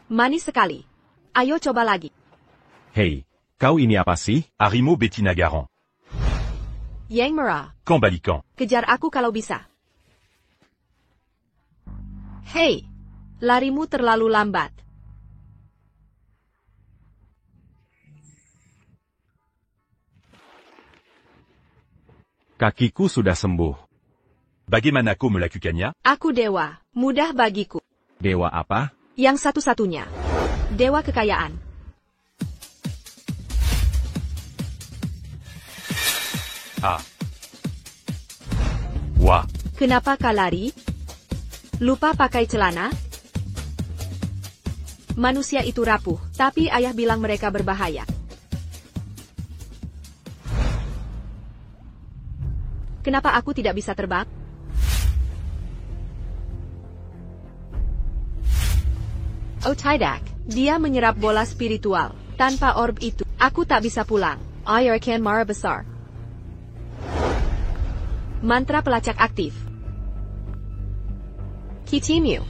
Manis sekali. Ayo coba lagi. Hei, kau ini apa sih? Harimau Bettina Garant. Yang merah. Kambalikan. Kejar aku kalau bisa. Hei, larimu terlalu lambat. Kakiku sudah sembuh. Bagaimana kau melakukannya? Aku dewa, mudah bagiku. Dewa apa? Yang satu-satunya. Dewa kekayaan. Ah. Wah. Kenapa kau lari? Lupa pakai celana? Manusia itu rapuh, tapi ayah bilang mereka berbahaya. Kenapa aku tidak bisa terbang? Oh tidak, dia menyerap bola spiritual. Tanpa orb itu, aku tak bisa pulang. Air akan marah besar. Mantra pelacak aktif. Kitimu.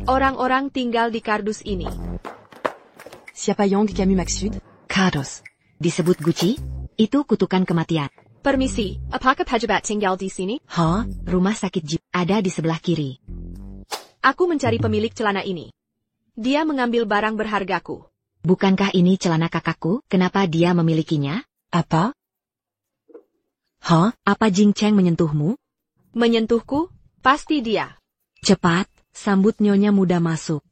Orang-orang tinggal di kardus ini. Siapa Yong Camus Maxud? Kardos. Disebut Gucci? Itu kutukan kematian. Permisi, apakah pejabat tinggal di sini? Hah? Rumah sakit jiwa ada di sebelah kiri. Aku mencari pemilik celana ini. Dia mengambil barang berhargaku. Bukankah ini celana kakakku? Kenapa dia memilikinya? Apa? Hah? Apa Jing Cheng menyentuhmu? Menyentuhku? Pasti dia. Cepat, sambut nyonya muda masuk.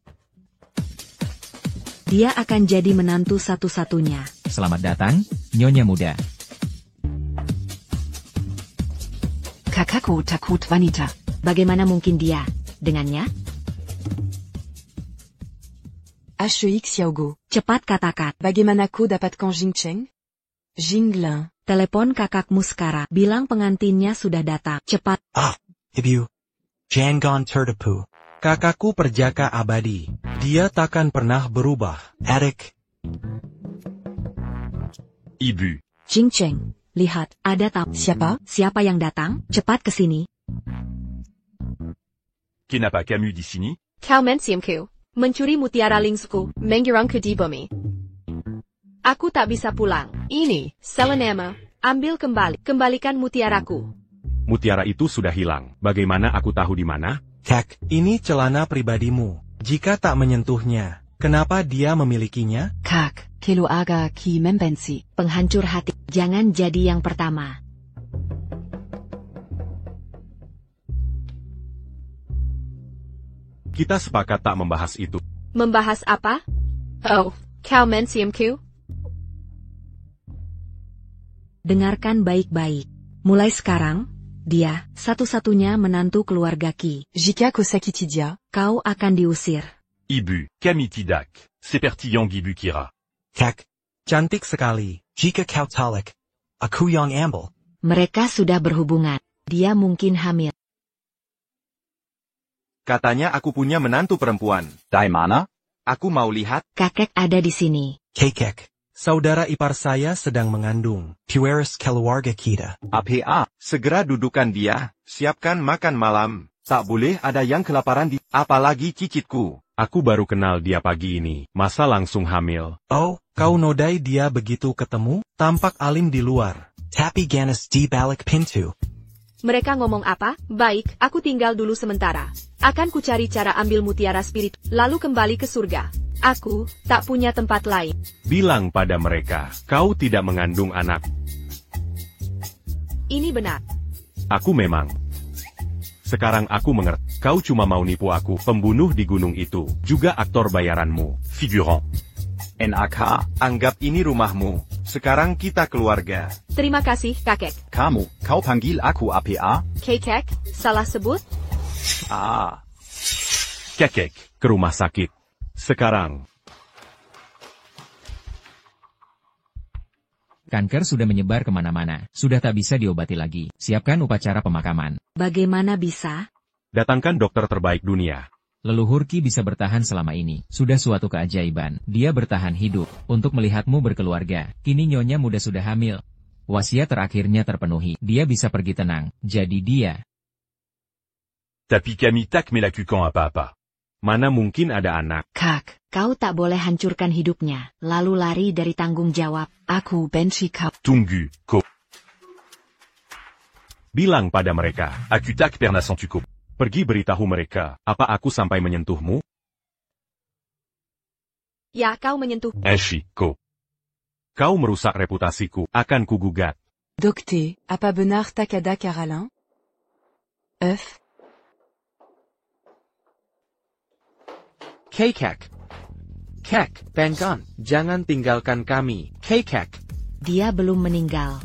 Dia akan jadi menantu satu-satunya. Selamat datang, nyonya muda. Kakakku takut wanita. Bagaimana mungkin dia? Dengannya? HEX Xiaogo. Cepat katakan. Bagaimana ku dapatkan Jing Cheng? Jinglin. Telepon kakakmu sekarang. Bilang pengantinnya sudah datang. Cepat. Ah, ibu. Jangan tertipu. Kakakku perjaka abadi. Dia takkan pernah berubah. Adik. Ibu. Jing Cheng, lihat, ada tamu. Siapa? Siapa yang datang? Cepat ke sini. Kenapa Camus di sini? Kau mensiamku. Mencuri mutiara lingsku, menggirangku di bumi. Aku tak bisa pulang. Ini, Selenema. Ambil kembali. Kembalikan mutiaraku. Mutiara itu sudah hilang. Bagaimana aku tahu di mana? Kak, ini celana pribadimu. Jika tak menyentuhnya, kenapa dia memilikinya? Kak, kelo aga ki membensi. Penghancur hati. Jangan jadi yang pertama. Kita sepakat tak membahas itu. Membahas apa? Oh, kau mensiamku? Dengarkan baik-baik. Mulai sekarang, dia, satu-satunya menantu keluarga Qi. Jika ku sakiti dia, Kau akan diusir. Ibu, Camille Tidak. Seperti yang Ibu kira. Kak, cantik sekali. Jika kau talak, aku yang ambil. Mereka sudah berhubungan. Dia mungkin hamil. Katanya aku punya menantu perempuan. Dari mana? Aku mau lihat. Kakek ada di sini. Kek, saudara ipar saya sedang mengandung. Pueris keluarga kita. APA, segera dudukan dia. Siapkan makan malam. Tak boleh ada yang kelaparan di... Apalagi cicitku. Aku baru kenal dia pagi ini. Masa langsung hamil? Oh, kau nodai dia begitu ketemu? Tampak alim di luar. Tapi ganas di balik pintu. Mereka ngomong apa? Baik, aku tinggal dulu sementara. Akan ku cari cara ambil mutiara spirit, lalu kembali ke surga. Aku tak punya tempat lain. Bilang pada mereka, kau tidak mengandung anak. Ini benar. Aku memang. Sekarang aku mengerti. Kau cuma mau nipu aku, pembunuh di gunung itu. Juga aktor bayaranmu. Figurant. NAK, anggap ini rumahmu. Sekarang kita keluarga. Terima kasih, kakek. Kamu, kau panggil aku APA? Kekek, salah sebut? Ah. Kekek, ke rumah sakit. Sekarang. Kanker sudah menyebar kemana-mana. Sudah tak bisa diobati lagi. Siapkan upacara pemakaman. Bagaimana bisa? Datangkan dokter terbaik dunia. Leluhur Qi bisa bertahan selama ini. Sudah suatu keajaiban. Dia bertahan hidup. Untuk melihatmu berkeluarga. Kini nyonya muda sudah hamil. Wasiat terakhirnya terpenuhi. Dia bisa pergi tenang. Jadi dia. Tapi Camille tak melakukan apa-apa. Mana mungkin ada anak. Kak, kau tak boleh hancurkan hidupnya, lalu lari dari tanggung jawab. Aku benci kau. Tunggu, ko. Bilang pada mereka. Aku tak pernah sentuhku. Pergi beritahu mereka, apa aku sampai menyentuhmu? Ya, kau menyentuh. Ashi, ko. Kau merusak reputasiku, akan kugugat. Docteur, apa benar tak ada Carolin? Kekek. Kek, Penkan, jangan tinggalkan kami. Kekek. Dia belum meninggal.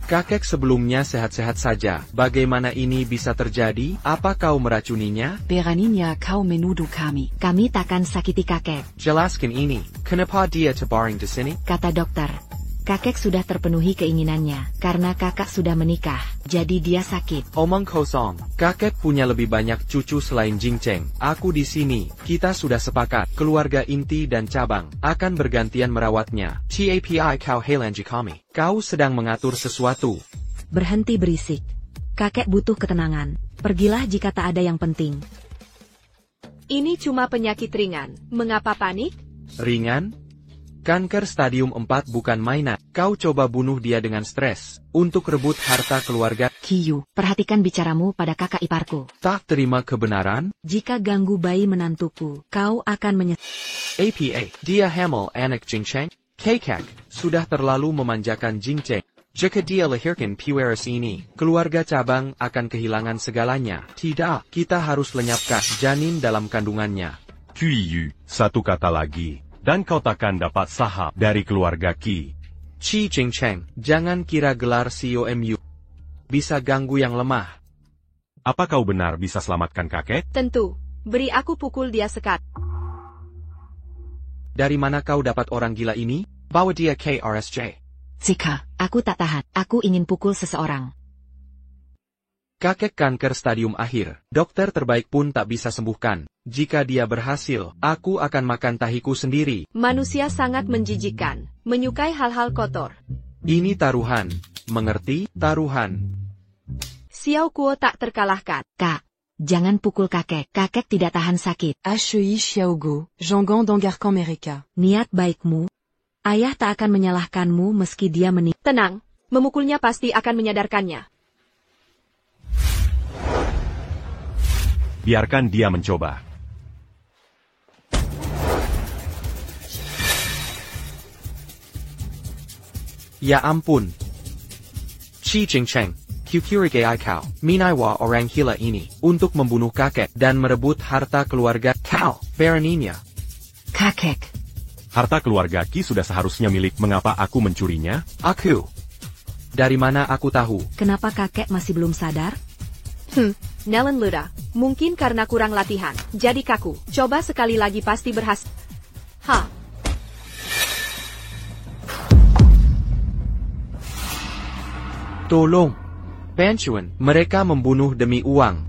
Kakek sebelumnya sehat-sehat saja. Bagaimana ini bisa terjadi? Apa kau meracuninya? Beraninya kau menuduh kami. Kami takkan sakiti kakek, Jelaskan ini. Kenapa dia terbaring di sini? kata dokter. Kakek sudah terpenuhi keinginannya, karena kakak sudah menikah, jadi dia sakit. Omong kosong. Kakek punya lebih banyak cucu selain Jingcheng. Aku di sini. Kita sudah sepakat. Keluarga inti dan cabang akan bergantian merawatnya. Tapi kau helanji kami. Kau sedang mengatur sesuatu. Berhenti berisik. Kakek butuh ketenangan. Pergilah jika tak ada yang penting. Ini cuma penyakit ringan. Mengapa panik? Ringan? Kanker stadium 4 bukan mainan. Kau coba bunuh dia dengan stres. Untuk rebut harta keluarga. Kiyu, perhatikan bicaramu pada kakak iparku. Tak terima kebenaran? Jika ganggu bayi menantuku, kau akan APA, dia hamil anak Jingcheng? Kekek, sudah terlalu memanjakan Jingcheng. Jika dia lahirkan Pueris ini, keluarga cabang akan kehilangan segalanya. Tidak, kita harus lenyapkan janin dalam kandungannya. Kuiyu. Satu kata lagi, dan kau takkan dapat saham dari keluarga Qi. Qi Jingcheng, jangan kira gelar COMU bisa ganggu yang lemah. Apa kau benar bisa selamatkan kakek? Tentu. Beri aku pukul dia sekat. Dari mana kau dapat orang gila ini? Bawa dia ke RSJ. Zika, aku tak tahan. Aku ingin pukul seseorang. Kakek kanker stadium akhir. Dokter terbaik pun tak bisa sembuhkan. Jika dia berhasil, aku akan makan tahiku sendiri. Manusia sangat menjijikkan. Menyukai hal-hal kotor. Ini taruhan. Mengerti? Taruhan. Xiao Kuo tak terkalahkan. Kak, jangan pukul kakek. Kakek tidak tahan sakit. HEI Xiaogo, Jangan d'Angarkan Mereka. Niat baikmu. Ayah tak akan menyalahkanmu meski dia meninggal. Tenang. Memukulnya pasti akan menyadarkannya. Biarkan dia mencoba. Ya ampun. Qi Jingcheng, kukurigai kau, minaiwa orang gila ini, untuk membunuh kakek dan merebut harta keluarga kau, beraninya. Kakek. Harta keluarga Qi sudah seharusnya milik, mengapa aku mencurinya? Aku. Dari mana aku tahu? Kenapa kakek masih belum sadar? Nellen Luda. Mungkin karena kurang latihan. Jadi kaku. Coba sekali lagi pasti berhasil. Tolong. Bantuan, mereka membunuh demi uang.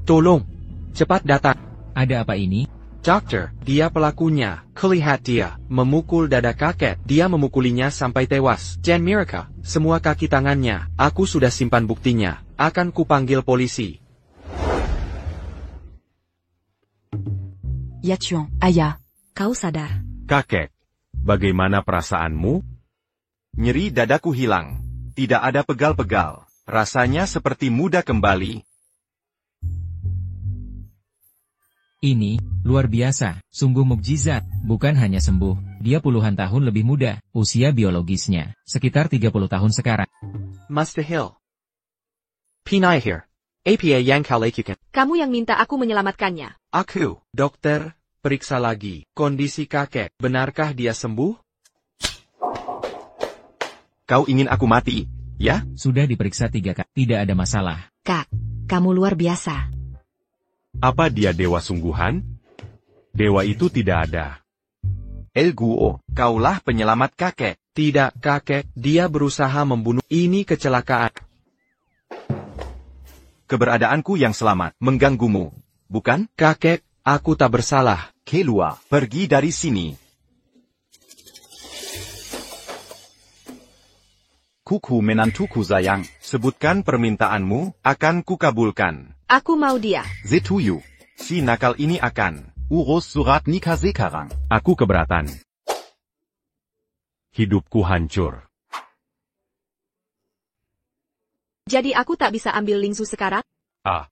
Tolong. Cepat datang. Ada apa ini? Dokter, dia pelakunya. Lihat dia, memukul dada kakek. Dia memukulinya sampai tewas. Jan Miraka, semua kaki tangannya. Aku sudah simpan buktinya. Akan kupanggil polisi. Yachuan, ayah. Kau sadar. Kakek, bagaimana perasaanmu? Nyeri dadaku hilang. Tidak ada pegal-pegal. Rasanya seperti muda kembali. Ini, luar biasa, sungguh mukjizat. Bukan hanya sembuh, dia puluhan tahun lebih muda. Usia biologisnya, sekitar 30 tahun sekarang. Mustahil. Pinai here. APA yang kau lakukan. Kamu yang minta aku menyelamatkannya. Aku, dokter, periksa lagi. Kondisi kakek, benarkah dia sembuh? Kau ingin aku mati, ya? Sudah diperiksa 3 kali, tidak ada masalah. Kak, kamu luar biasa. Apa dia dewa sungguhan? Dewa itu tidak ada. El Guo, kaulah penyelamat kakek. Tidak, kakek, dia berusaha membunuh. Ini kecelakaan. Keberadaanku yang selamat mengganggumu, bukan? Kakek, aku tak bersalah. Keluar, pergi dari sini. Kuku menantuku sayang, sebutkan permintaanmu, akan kukabulkan. Aku mau dia. Zetuyu. Si nakal ini akan urus surat nikah sekarang. Aku keberatan. Hidupku hancur. Jadi aku tak bisa ambil Lingsu sekarang? Ah.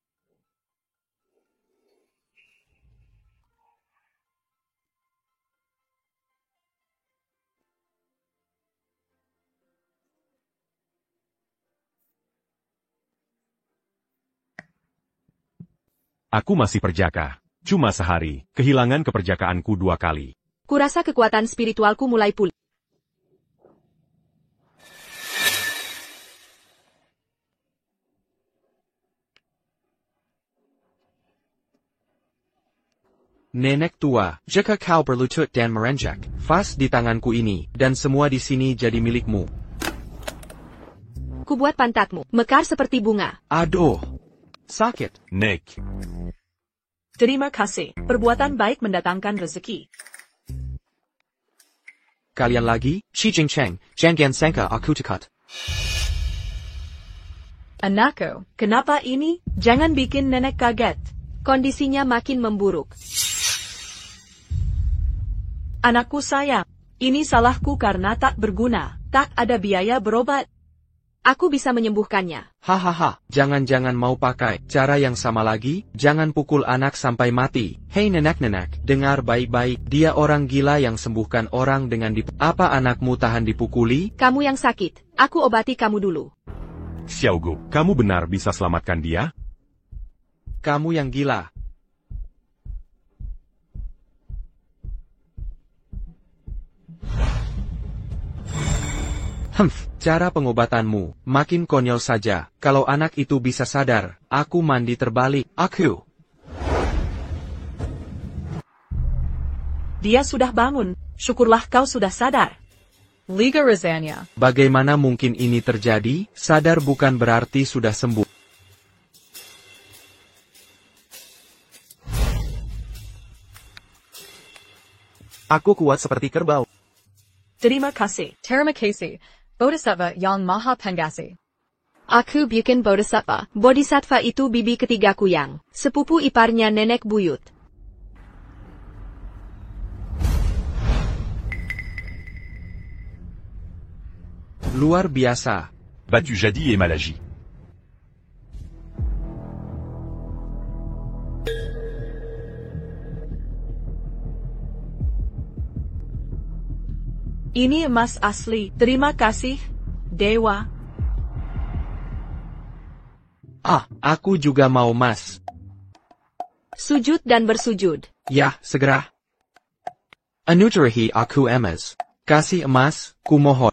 Aku masih perjaka. Cuma sehari, kehilangan keperjakaanku 2 kali. Kurasa kekuatan spiritualku mulai pulih. Nenek tua, jika kau berlutut dan merenjak, vas di tanganku ini, dan semua di sini jadi milikmu. Kubuat pantatmu mekar seperti bunga. Aduh, sakit. Nick. Terima kasih. Perbuatan baik mendatangkan rezeki. Kalian lagi? Shi Jingcheng, jangan sangka aku dekat. Anakku, kenapa ini? Jangan bikin nenek kaget. Kondisinya makin memburuk. Anakku sayang, ini salahku karena tak berguna. Tak ada biaya berobat. Aku bisa menyembuhkannya. Hahaha, jangan-jangan mau pakai cara yang sama lagi? Jangan pukul anak sampai mati. Hei nenek-nenek, dengar baik-baik, dia orang gila yang sembuhkan orang dengan Apa anakmu tahan dipukuli? Kamu yang sakit. Aku obati kamu dulu. Xiaogu, kamu benar bisa selamatkan dia? Kamu yang gila. Cara pengobatanmu makin konyol saja. Kalau anak itu bisa sadar, aku mandi terbalik. Aku. Dia sudah bangun. Syukurlah kau sudah sadar. Liga Razania. Bagaimana mungkin ini terjadi? Sadar bukan berarti sudah sembuh. Aku kuat seperti kerbau. Terima kasih. Terima kasih. Bodhisattva yang maha pengasih. Aku bukan Bodhisattva. Bodhisattva itu bibi ketigaku yang sepupu iparnya nenek buyut. Luar biasa. Battu jadis et mal agi. Ini emas asli. Terima kasih, Dewa. Aku juga mau emas. Sujud dan bersujud. Ya, segera. Anuterahi aku emas. Kasih emas, kumohon.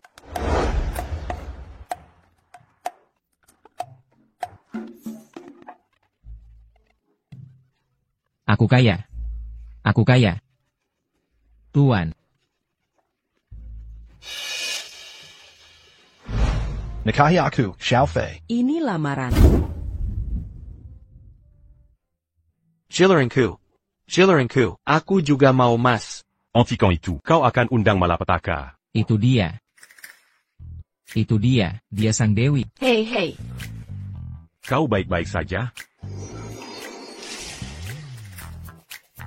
Aku kaya. Aku kaya. Tuan. Nikahi aku, Xiao Fei. Ini lamaran. Jilerinku. Jilerinku, aku juga mau emas. Antikan itu. Kau akan undang malapetaka. Itu dia. Itu dia sang dewi. Hei. Kau baik-baik saja?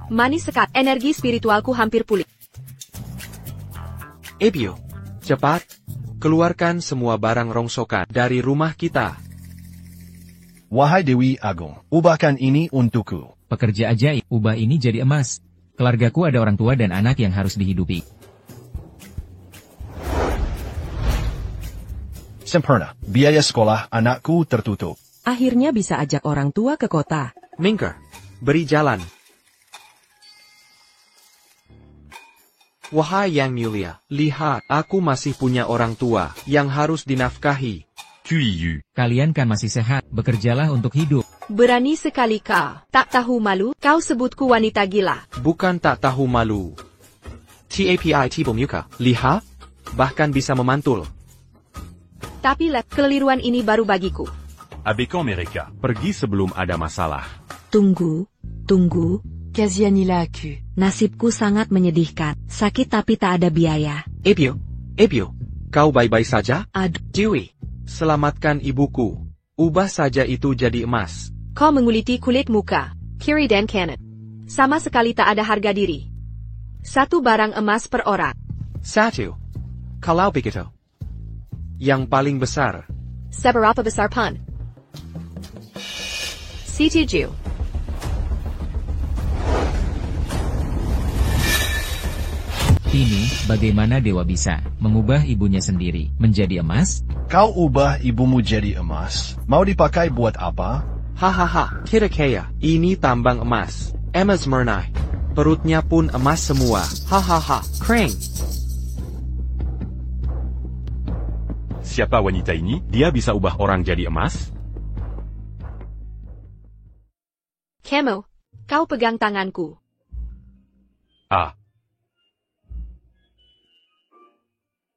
Manis sekali. Energi spiritualku hampir pulih. Ebio, cepat. Keluarkan semua barang rongsokan dari rumah kita. Wahai Dewi Agung, ubahkan ini untukku. Pekerja ajaib, ubah ini jadi emas. Keluargaku ada orang tua dan anak yang harus dihidupi. Sempurna, biaya sekolah anakku tertutup. Akhirnya bisa ajak orang tua ke kota. Minker, beri jalan. Wahai Yang Mulia, lihat, aku masih punya orang tua yang harus dinafkahi. QIU. Kalian kan masih sehat, bekerjalah untuk hidup. Berani sekali kau. Tak tahu malu, kau sebutku wanita gila. Bukan tak tahu malu. TAPI Tibo Muka, lihat, bahkan bisa memantul. Tapi keliruan ini baru bagiku. Abekan mereka. Pergi sebelum ada masalah. Tunggu. Kazianila aku. Nasibku sangat menyedihkan. Sakit tapi tak ada biaya. Ebio, kau baik-baik saja? Aduh. Dewi, selamatkan ibuku. Ubah saja itu jadi emas. Kau menguliti kulit muka, kiri dan kanan. Sama sekali tak ada harga diri. 1 barang emas per orang. 1. Kalau begitu. Yang paling besar. Seberapa besar pun? C7. Ini, bagaimana dewa bisa mengubah ibunya sendiri menjadi emas? Kau ubah ibumu jadi emas. Mau dipakai buat apa? Hahaha, kira-kira, ini tambang emas. Emas murni. Perutnya pun emas semua. Hahaha, keren. Siapa wanita ini? Dia bisa ubah orang jadi emas? Kamu, kau pegang tanganku. Ah.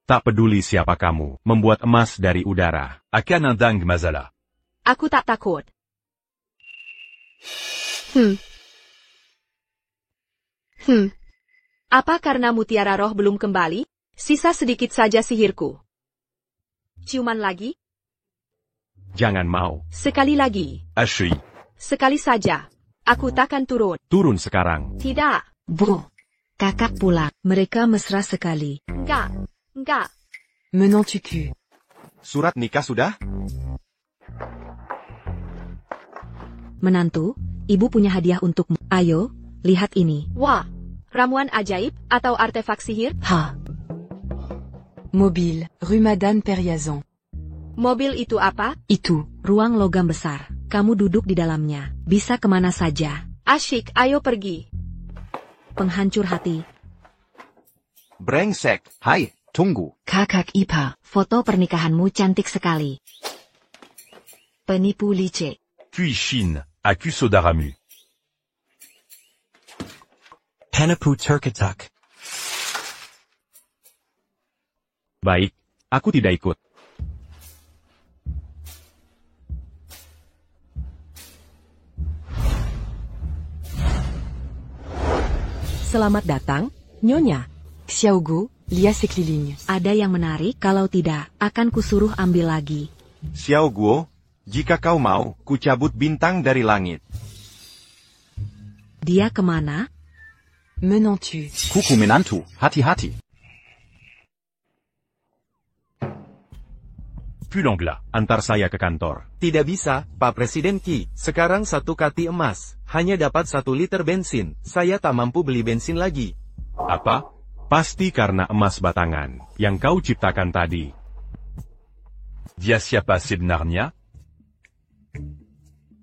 Tak peduli siapa kamu, membuat emas dari udara. Akan Dang Mazala. Aku tak takut. Apa karena mutiara roh belum kembali? Sisa sedikit saja sihirku. Ciuman lagi? Jangan mau. Sekali lagi. Ashui. Sekali saja. Aku takkan turun. Turun sekarang. Tidak. Bu, kakak pulang. Mereka mesra sekali. Enggak. Menant tu cul. Surat nikah sudah? Menantu, ibu punya hadiah untukmu. Ayo, lihat ini. Wah, ramuan ajaib atau artefak sihir? Ha. Mobile, rue Madame Periazon. Mobil itu apa? Itu. Ruang logam besar. Kamu duduk di dalamnya. Bisa kemana saja. Asyik, ayo pergi. Penghancur hati. Brengsek. Hai, tunggu. Kakak Ipa. Foto pernikahanmu cantik sekali. Penipu licik. Puis Chine, Aku Sodaramu. Penipu Turketak. Baik, aku tidak ikut. Selamat datang, Nyonya. Xiaogu, lia sekeliling. Ada yang menarik? Kalau tidak, akan kusuruh ambil lagi. Xiao Guo, jika kau mau, ku cabut bintang dari langit. Dia kemana? Menantu. Kuku menantu, hati-hati. Pulangla. Antar saya ke kantor. Tidak bisa, Pak Presiden Ki. Sekarang 1 kati emas. Hanya dapat 1 liter bensin. Saya tak mampu beli bensin lagi. Apa? Pasti karena emas batangan yang kau ciptakan tadi. Dia siapa sebenarnya?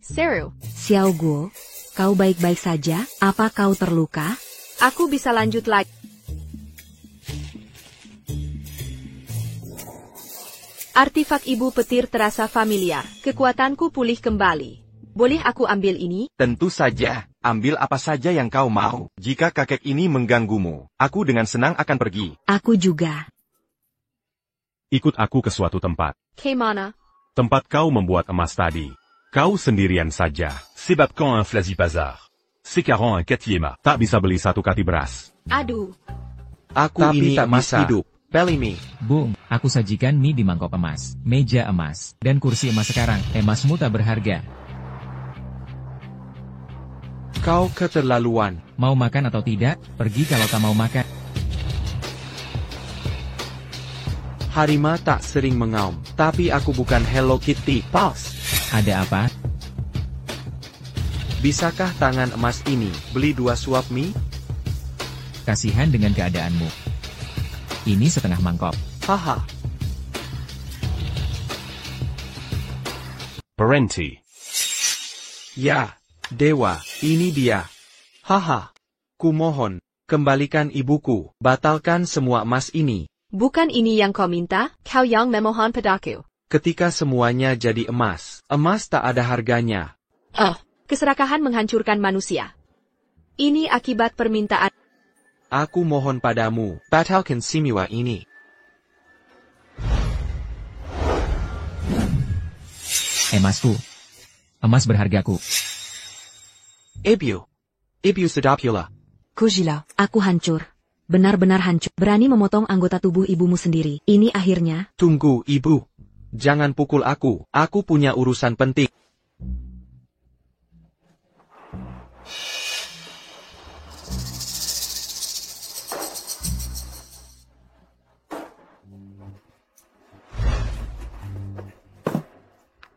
Seru. Xiao Guo, kau baik-baik saja? Apa kau terluka? Aku bisa lanjut lagi. Artefak ibu petir terasa familiar. Kekuatanku pulih kembali. Boleh aku ambil ini? Tentu saja, ambil apa saja yang kau mau. Jika kakek ini mengganggumu, aku dengan senang akan pergi. Aku juga. Ikut aku ke suatu tempat. Kemana? Tempat kau membuat emas tadi. Kau sendirian saja. Sebabkan un flazipazar. Sekarang un katiema. Tak bisa beli 1 kati beras. Aduh. Aku Tapi ini tak emas bisa. hidup. Bellamy. Bung, aku sajikan mie di mangkok emas, meja emas, dan kursi emas sekarang. Emasmu tak berharga. Kau keterlaluan. Mau makan atau tidak? Pergi kalau tak mau makan. Harimau tak sering mengaum. Tapi aku bukan Hello Kitty. Pals. Ada apa? Bisakah tangan emas ini beli 2 suap mie? Kasihan dengan keadaanmu. Ini setengah mangkok. Haha. Parenti. Ya, dewa, ini dia. Haha. Kumohon, kembalikan ibuku. Batalkan semua emas ini. Bukan ini yang kau minta, kau yang memohon padaku. Ketika semuanya jadi emas, emas tak ada harganya. Keserakahan menghancurkan manusia. Ini akibat permintaan. Aku mohon padamu, batalkan semua ini. Emasku. Emas berhargaku. Ibu sedap pula. Kojila. Aku hancur. Benar-benar hancur. Berani memotong anggota tubuh ibumu sendiri. Ini akhirnya. Tunggu, ibu. Jangan pukul aku. Aku punya urusan penting.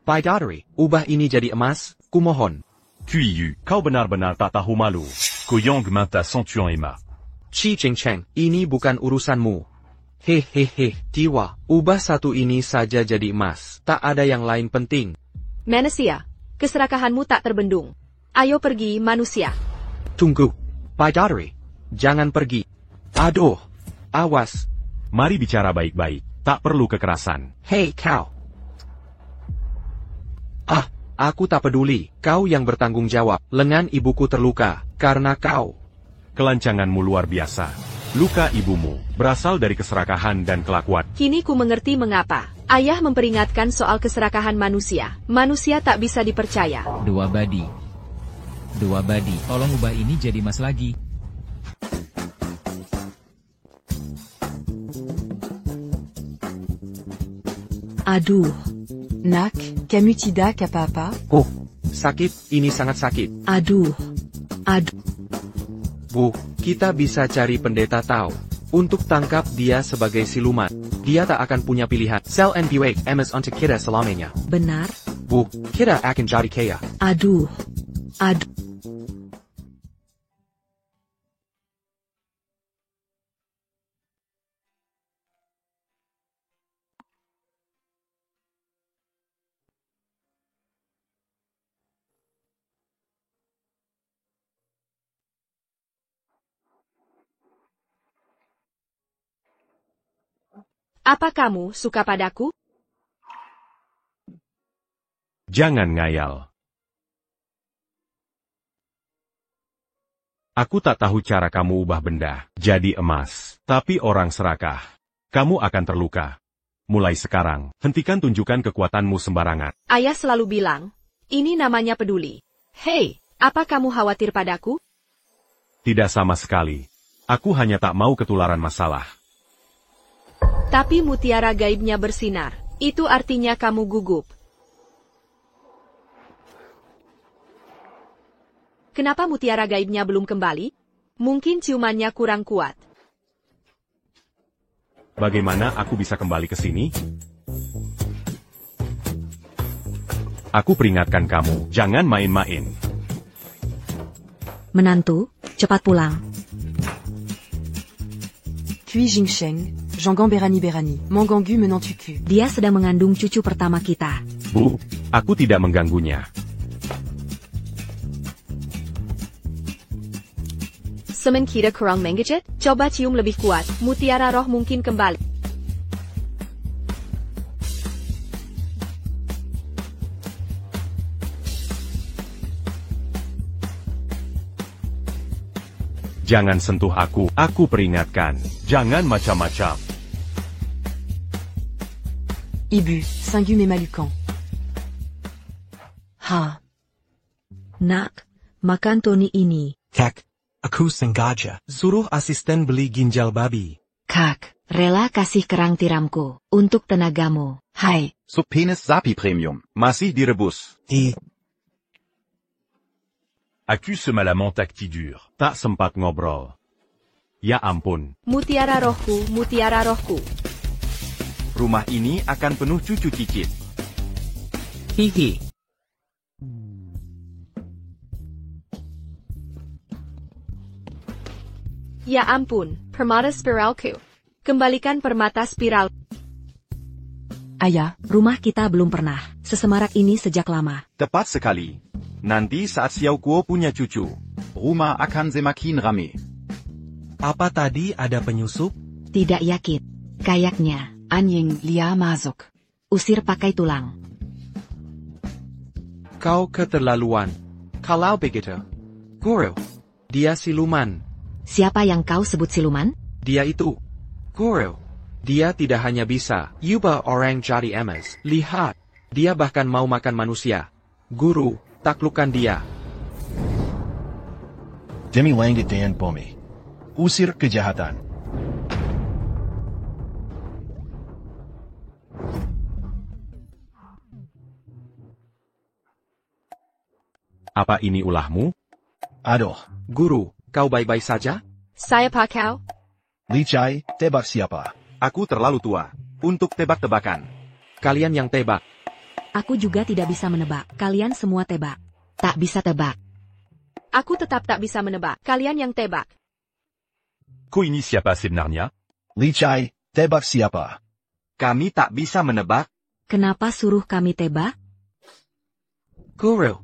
Bidadari, ubah ini jadi emas, kumohon. Kuiyu, Kau benar-benar tak tahu malu. Koyang Minta Sang Tuan Emma. Qi Jingcheng, ini bukan urusanmu. Hehehe, Tiwa, ubah satu ini saja jadi emas, tak ada yang lain penting. Manusia, keserakahanmu tak terbendung. Ayo pergi, manusia. Tunggu. Bidadari, jangan pergi. Aduh, awas. Mari bicara baik-baik, tak perlu kekerasan. Hei kau. Aku tak peduli, kau yang bertanggung jawab. Lengan ibuku terluka, karena kau. Kelancanganmu luar biasa. Luka ibumu berasal dari keserakahan dan kelakuan. Kini ku mengerti mengapa ayah memperingatkan soal keserakahan manusia. Manusia tak bisa dipercaya. Dua badi. Tolong ubah ini jadi emas lagi. Aduh. Nak, kamu tidak apa-apa? Oh, sakit, ini sangat sakit. Aduh. Bu, kita bisa cari pendeta Tao untuk tangkap dia sebagai siluman. Dia tak akan punya pilihan. Sel and buat emas untuk kita selamanya. Benar? Bu, kita akan jadi kaya. Aduh. Apa kamu suka padaku? Jangan ngayal. Aku tak tahu cara kamu ubah benda jadi emas, tapi orang serakah. Kamu akan terluka. Mulai sekarang, hentikan tunjukkan kekuatanmu sembarangan. Ayah selalu bilang, ini namanya peduli. Hei, apa kamu khawatir padaku? Tidak sama sekali. Aku hanya tak mau ketularan masalah. Tapi mutiara gaibnya bersinar. Itu artinya kamu gugup. Kenapa mutiara gaibnya belum kembali? Mungkin ciumannya kurang kuat. Bagaimana aku bisa kembali ke sini? Aku peringatkan kamu, jangan main-main. Menantu, cepat pulang. Kui Jingcheng, Jeonggang Berani, Mangangu menantuku. Dia sedang mengandung cucu pertama kita. Bu, aku tidak mengganggunya. Semen kita kurang mengejut? Coba cium lebih kuat, mutiara roh mungkin kembali. Jangan sentuh aku peringatkan. Jangan macam-macam. Ibu, Singu Memalukan. Ha. Nak, makan Tony ini. Kak, aku sengaja suruh asisten beli ginjal babi. Kak, rela kasih kerang tiramku untuk tenagamu. Hai. Sup penis Sapi Premium. Masih direbus. Aku semalaman tak tidur. Tak sempat ngobrol. Ya ampun. Mutiara rohku. Rumah ini akan penuh cucu cicit. Hihi. Ya ampun, permata spiralku. Kembalikan permata spiral. Ayah, rumah kita belum pernah sesemarak ini sejak lama. Tepat sekali. Nanti saat Xiao Kuo punya cucu. Rumah akan semakin rame. Apa tadi ada penyusup? Tidak yakin. Kayaknya. Anying Lia masuk. Usir pakai tulang. Kau keterlaluan. Kalau begitu. Guru. Dia siluman. Siapa yang kau sebut siluman? Dia itu. Guru. Dia tidak hanya bisa ubah orang jadi emas. Lihat. Dia bahkan mau makan manusia. Guru, taklukkan dia. Demi Langit dan Bomi. Usir kejahatan. Apa ini ulahmu? Aduh. Guru, kau baik-baik saja? Saya pakau. Li Chai, tebak siapa? Aku terlalu tua untuk tebak-tebakan. Kalian yang tebak. Aku juga tidak bisa menebak. Kalian semua tebak. Tak bisa tebak. Aku tetap tak bisa menebak. Kalian yang tebak. Koini siapa sebenarnya? Li Chai, tebak siapa? Kami tak bisa menebak. Kenapa suruh kami tebak? Guru.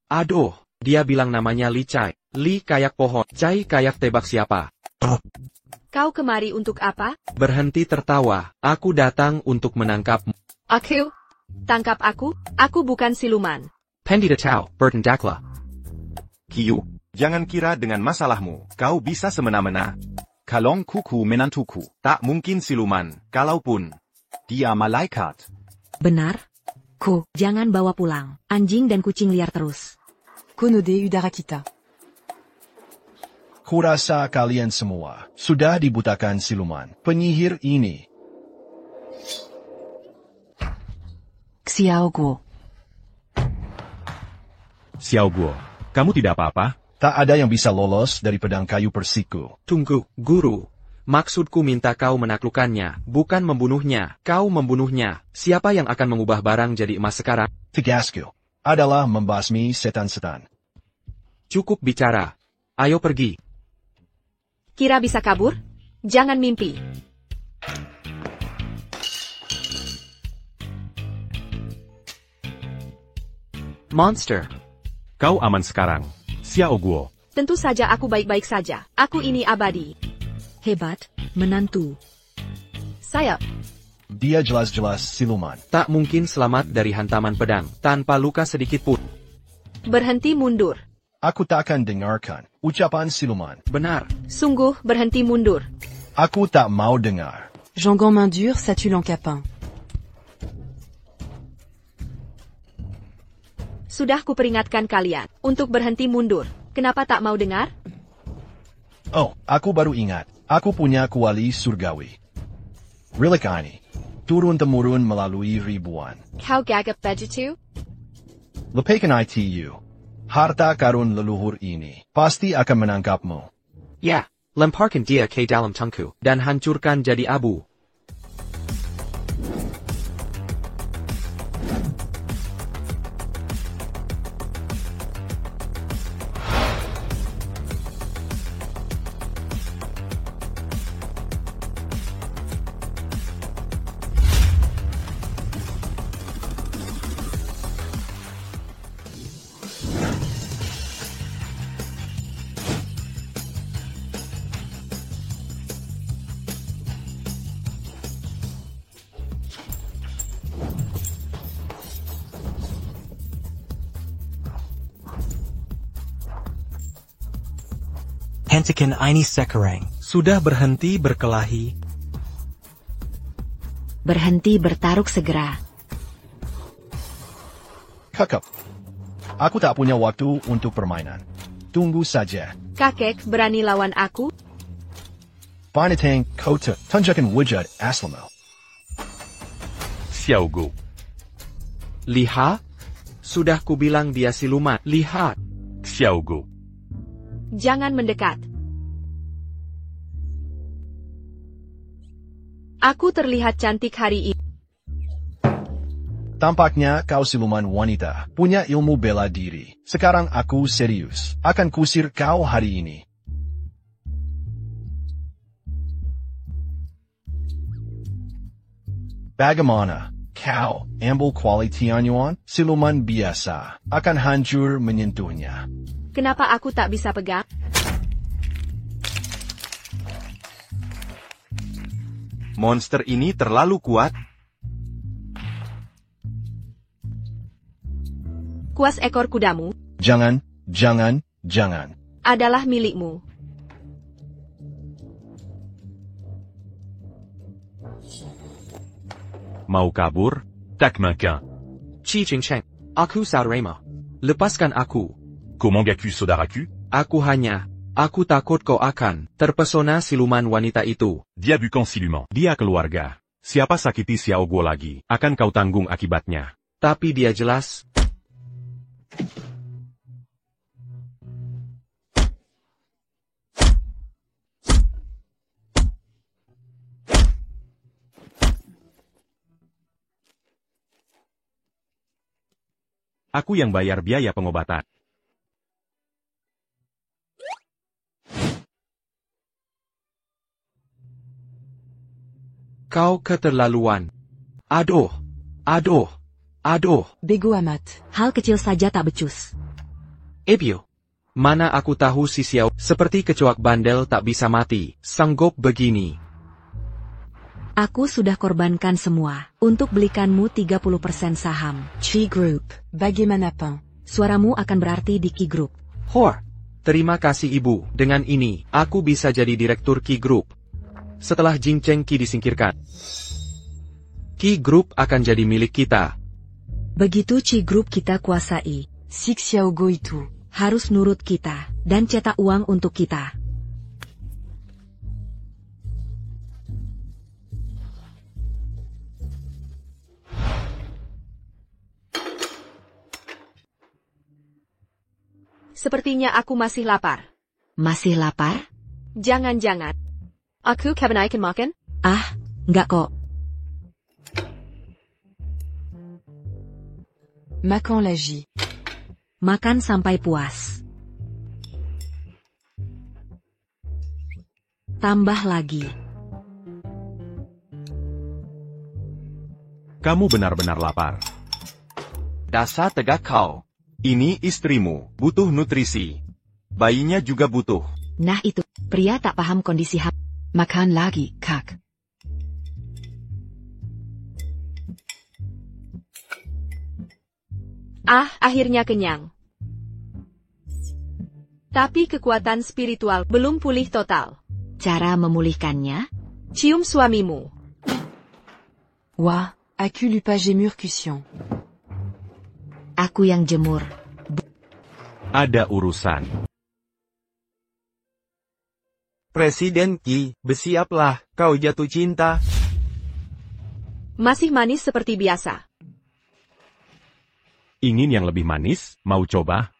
Aduh, dia bilang namanya Li Chai. Li kayak pohon, Chai kayak tebak siapa. Kau kemari untuk apa? Berhenti tertawa, aku datang untuk menangkapmu. Aku? Tangkap aku? Aku bukan siluman. Pendita Tau, Burton Dakla. Kiyu, jangan kira dengan masalahmu, kau bisa semena-mena. Kalong kuku menantuku. Tak mungkin siluman, kalaupun. Dia malaikat. Benar? Ko, jangan bawa pulang. Anjing dan kucing liar terus. Konode Udarakita. Kurasa kalian semua sudah dibutakan siluman penyihir ini. Xiao Guo. Xiao Guo, kamu tidak apa-apa? Tak ada yang bisa lolos dari pedang kayu persiku. Tunggu, Guru. Maksudku minta kau menaklukkannya, bukan membunuhnya. Kau membunuhnya. Siapa yang akan mengubah barang jadi emas sekarang? Tugasku adalah membasmi setan-setan. Cukup bicara. Ayo pergi. Kira bisa kabur? Jangan mimpi. Monster. Kau aman sekarang, Xiao Guo. Tentu saja aku baik-baik saja. Aku ini abadi. Hebat, menantu. Saya. Dia jelas-jelas siluman. Tak mungkin selamat dari hantaman pedang, tanpa luka sedikit pun. Berhenti mundur. Aku tak akan dengarkan ucapan siluman. Benar. Sungguh, berhenti mundur. Aku tak mau dengar. Jangan main dure, ça tue l'encapin. Sudah kuperingatkan kalian untuk berhenti mundur. Kenapa tak mau dengar? Oh, aku baru ingat. Aku punya kuali surgawi. Relik ini turun-temurun melalui ribuan. Kau gagap begitu? Lepaskan itu. Harta karun leluhur ini pasti akan menangkapmu. Ya, lemparkan dia ke dalam tungku dan hancurkan jadi abu. Hentikan ini sekarang. Sudah berhenti berkelahi. Berhenti bertaruk segera. Kakak, aku tak punya waktu untuk permainan. Tunggu saja. Kakek berani lawan aku? Binatang kota tunjukkan wujud aslimu. Xiao Guo. Lihat? Sudah kubilang dia siluman. Lihat. Xiao Guo. Jangan mendekat. Aku terlihat cantik hari ini. Tampaknya kau siluman wanita, punya ilmu bela diri. Sekarang aku serius, akan kusir kau hari ini. Bagaimana? Kau ambil kuali Tianyuan, siluman biasa, akan hancur menyentuhnya. Kenapa aku tak bisa pegang? Monster ini terlalu kuat. Kuas ekor kudamu Jangan. adalah milikmu. Mau kabur? Tak makin. Qi Jingsheng. Aku saudaramu. Lepaskan aku. Comment gaku saudaraku? Aku takut kau akan terpesona siluman wanita itu. Dia bukan siluman. Dia keluarga. Siapa sakiti Xiao Guo lagi, akan kau tanggung akibatnya. Tapi dia jelas. Aku yang bayar biaya pengobatan. Kau keterlaluan. Aduh. Bego amat. Hal kecil saja tak becus. Ebio. Mana aku tahu si Xiao seperti kecoak bandel tak bisa mati, sanggup begini. Aku sudah korbankan semua untuk belikanmu 30% saham. Chi Group. Bagaimanapun. Suaramu akan berarti di Ki Group. Hor. Terima kasih ibu, dengan ini, aku bisa jadi direktur Ki Group. Setelah Jing Cheng Qi disingkirkan, Ki Group akan jadi milik kita. Begitu Chi Group kita kuasai, Si Xiaogo itu harus nurut kita, dan cetak uang untuk kita. Sepertinya aku masih lapar. Masih lapar? Jangan-jangan. Aku kebanyakan makan? Ah, enggak kok. Makan lagi. Makan sampai puas. Tambah lagi. Kamu benar-benar lapar. Dasar tegak kau. Ini istrimu, butuh nutrisi. Bayinya juga butuh. Nah itu, pria tak paham kondisi hak. Makan lagi, Kak. Akhirnya kenyang. Tapi kekuatan spiritual belum pulih total. Cara memulihkannya? Cium suamimu. Wah, aku lupa jemur cushion. Aku yang jemur. Ada urusan. Presiden Qi, bersiaplah, kau jatuh cinta. Masih manis seperti biasa. Ingin yang lebih manis, mau coba?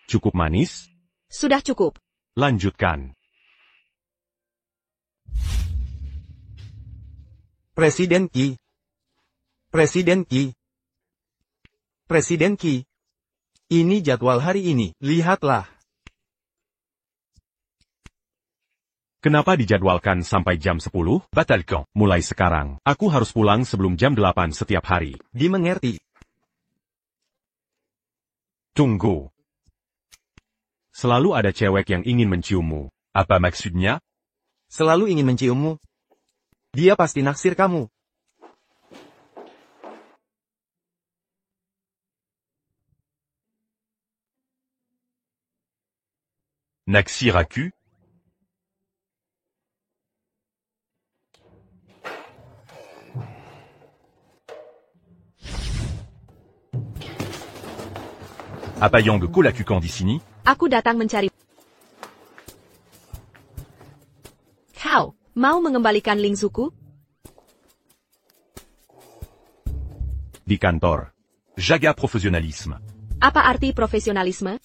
Cukup manis? Sudah cukup. Lanjutkan. Presiden Qi. Presiden Qi. Presiden Qi. Ini jadwal hari ini, lihatlah. Kenapa dijadwalkan sampai jam 10? Batalkan. Mulai sekarang, aku harus pulang sebelum jam 8 setiap hari. Dimengerti. Tunggu. Selalu ada cewek yang ingin menciummu. Apa maksudnya? Selalu ingin menciummu. Dia pasti naksir kamu. Naksir aku? Apa yang lakukan di sini? Aku datang mencari. Kau mau mengembalikan Lingzuku? Di kantor. Jaga profesionalisme. Apa arti profesionalisme?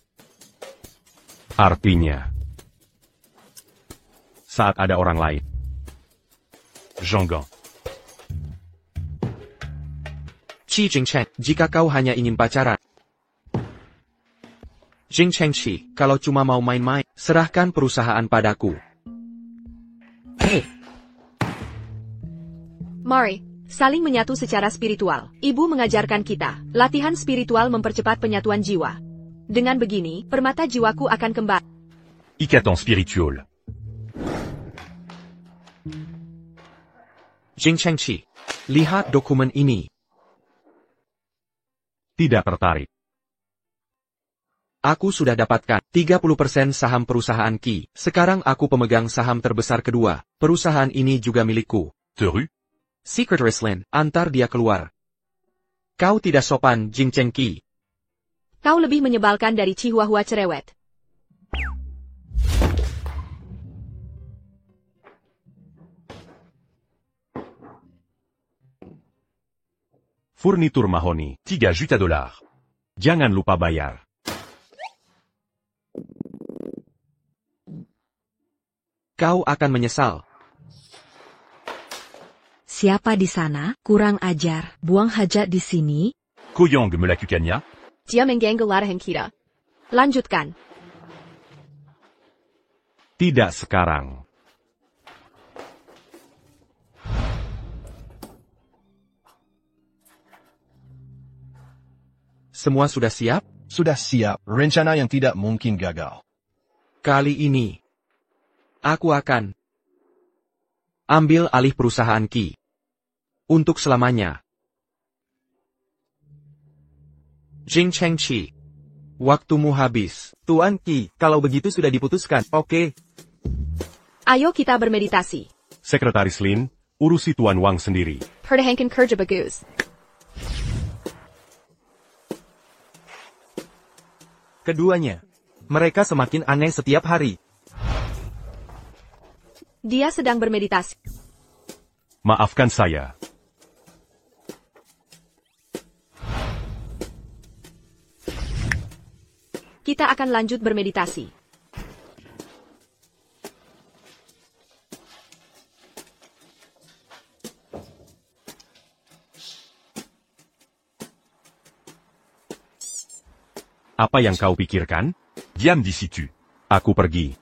Artinya, saat ada orang lain. Jean-Gan. Qi Jingchen, jika kau hanya ingin pacaran. Jingchen Qi, kalau cuma mau main-main, serahkan perusahaan padaku. Mari, saling menyatu secara spiritual. Ibu mengajarkan kita, latihan spiritual mempercepat penyatuan jiwa. Dengan begini, permata jiwaku akan kembali. Ikatan spiritual. Jingchen Qi, lihat dokumen ini. Tidak tertarik. Aku sudah dapatkan 30% saham perusahaan Qi. Sekarang aku pemegang saham terbesar kedua. Perusahaan ini juga milikku. Teru? Secretaris Lin, antar dia keluar. Kau tidak sopan, Jingchen Qi. Kau lebih menyebalkan dari Chihuahua cerewet. Furnitur mahoni. $3 juta. Jangan lupa bayar. Kau akan menyesal. Siapa di sana? Kurang ajar. Buang hajat di sini. Koyang melakukannya. Dia mengganggu latihan kita. Lanjutkan. Tidak sekarang. Semua sudah siap? Sudah siap, rencana yang tidak mungkin gagal. Kali ini, aku akan ambil alih perusahaan Qi. Untuk selamanya. Jing Cheng Qi. Waktumu habis. Tuan Qi, kalau begitu sudah diputuskan, oke. Ayo kita bermeditasi. Sekretaris Lin, urusi Tuan Wang sendiri. Pertahankan kerja bagus. Keduanya. Mereka semakin aneh setiap hari. Dia sedang bermeditasi. Maafkan saya. Kita akan lanjut bermeditasi. Apa yang kau pikirkan? Diam di situ. Aku pergi.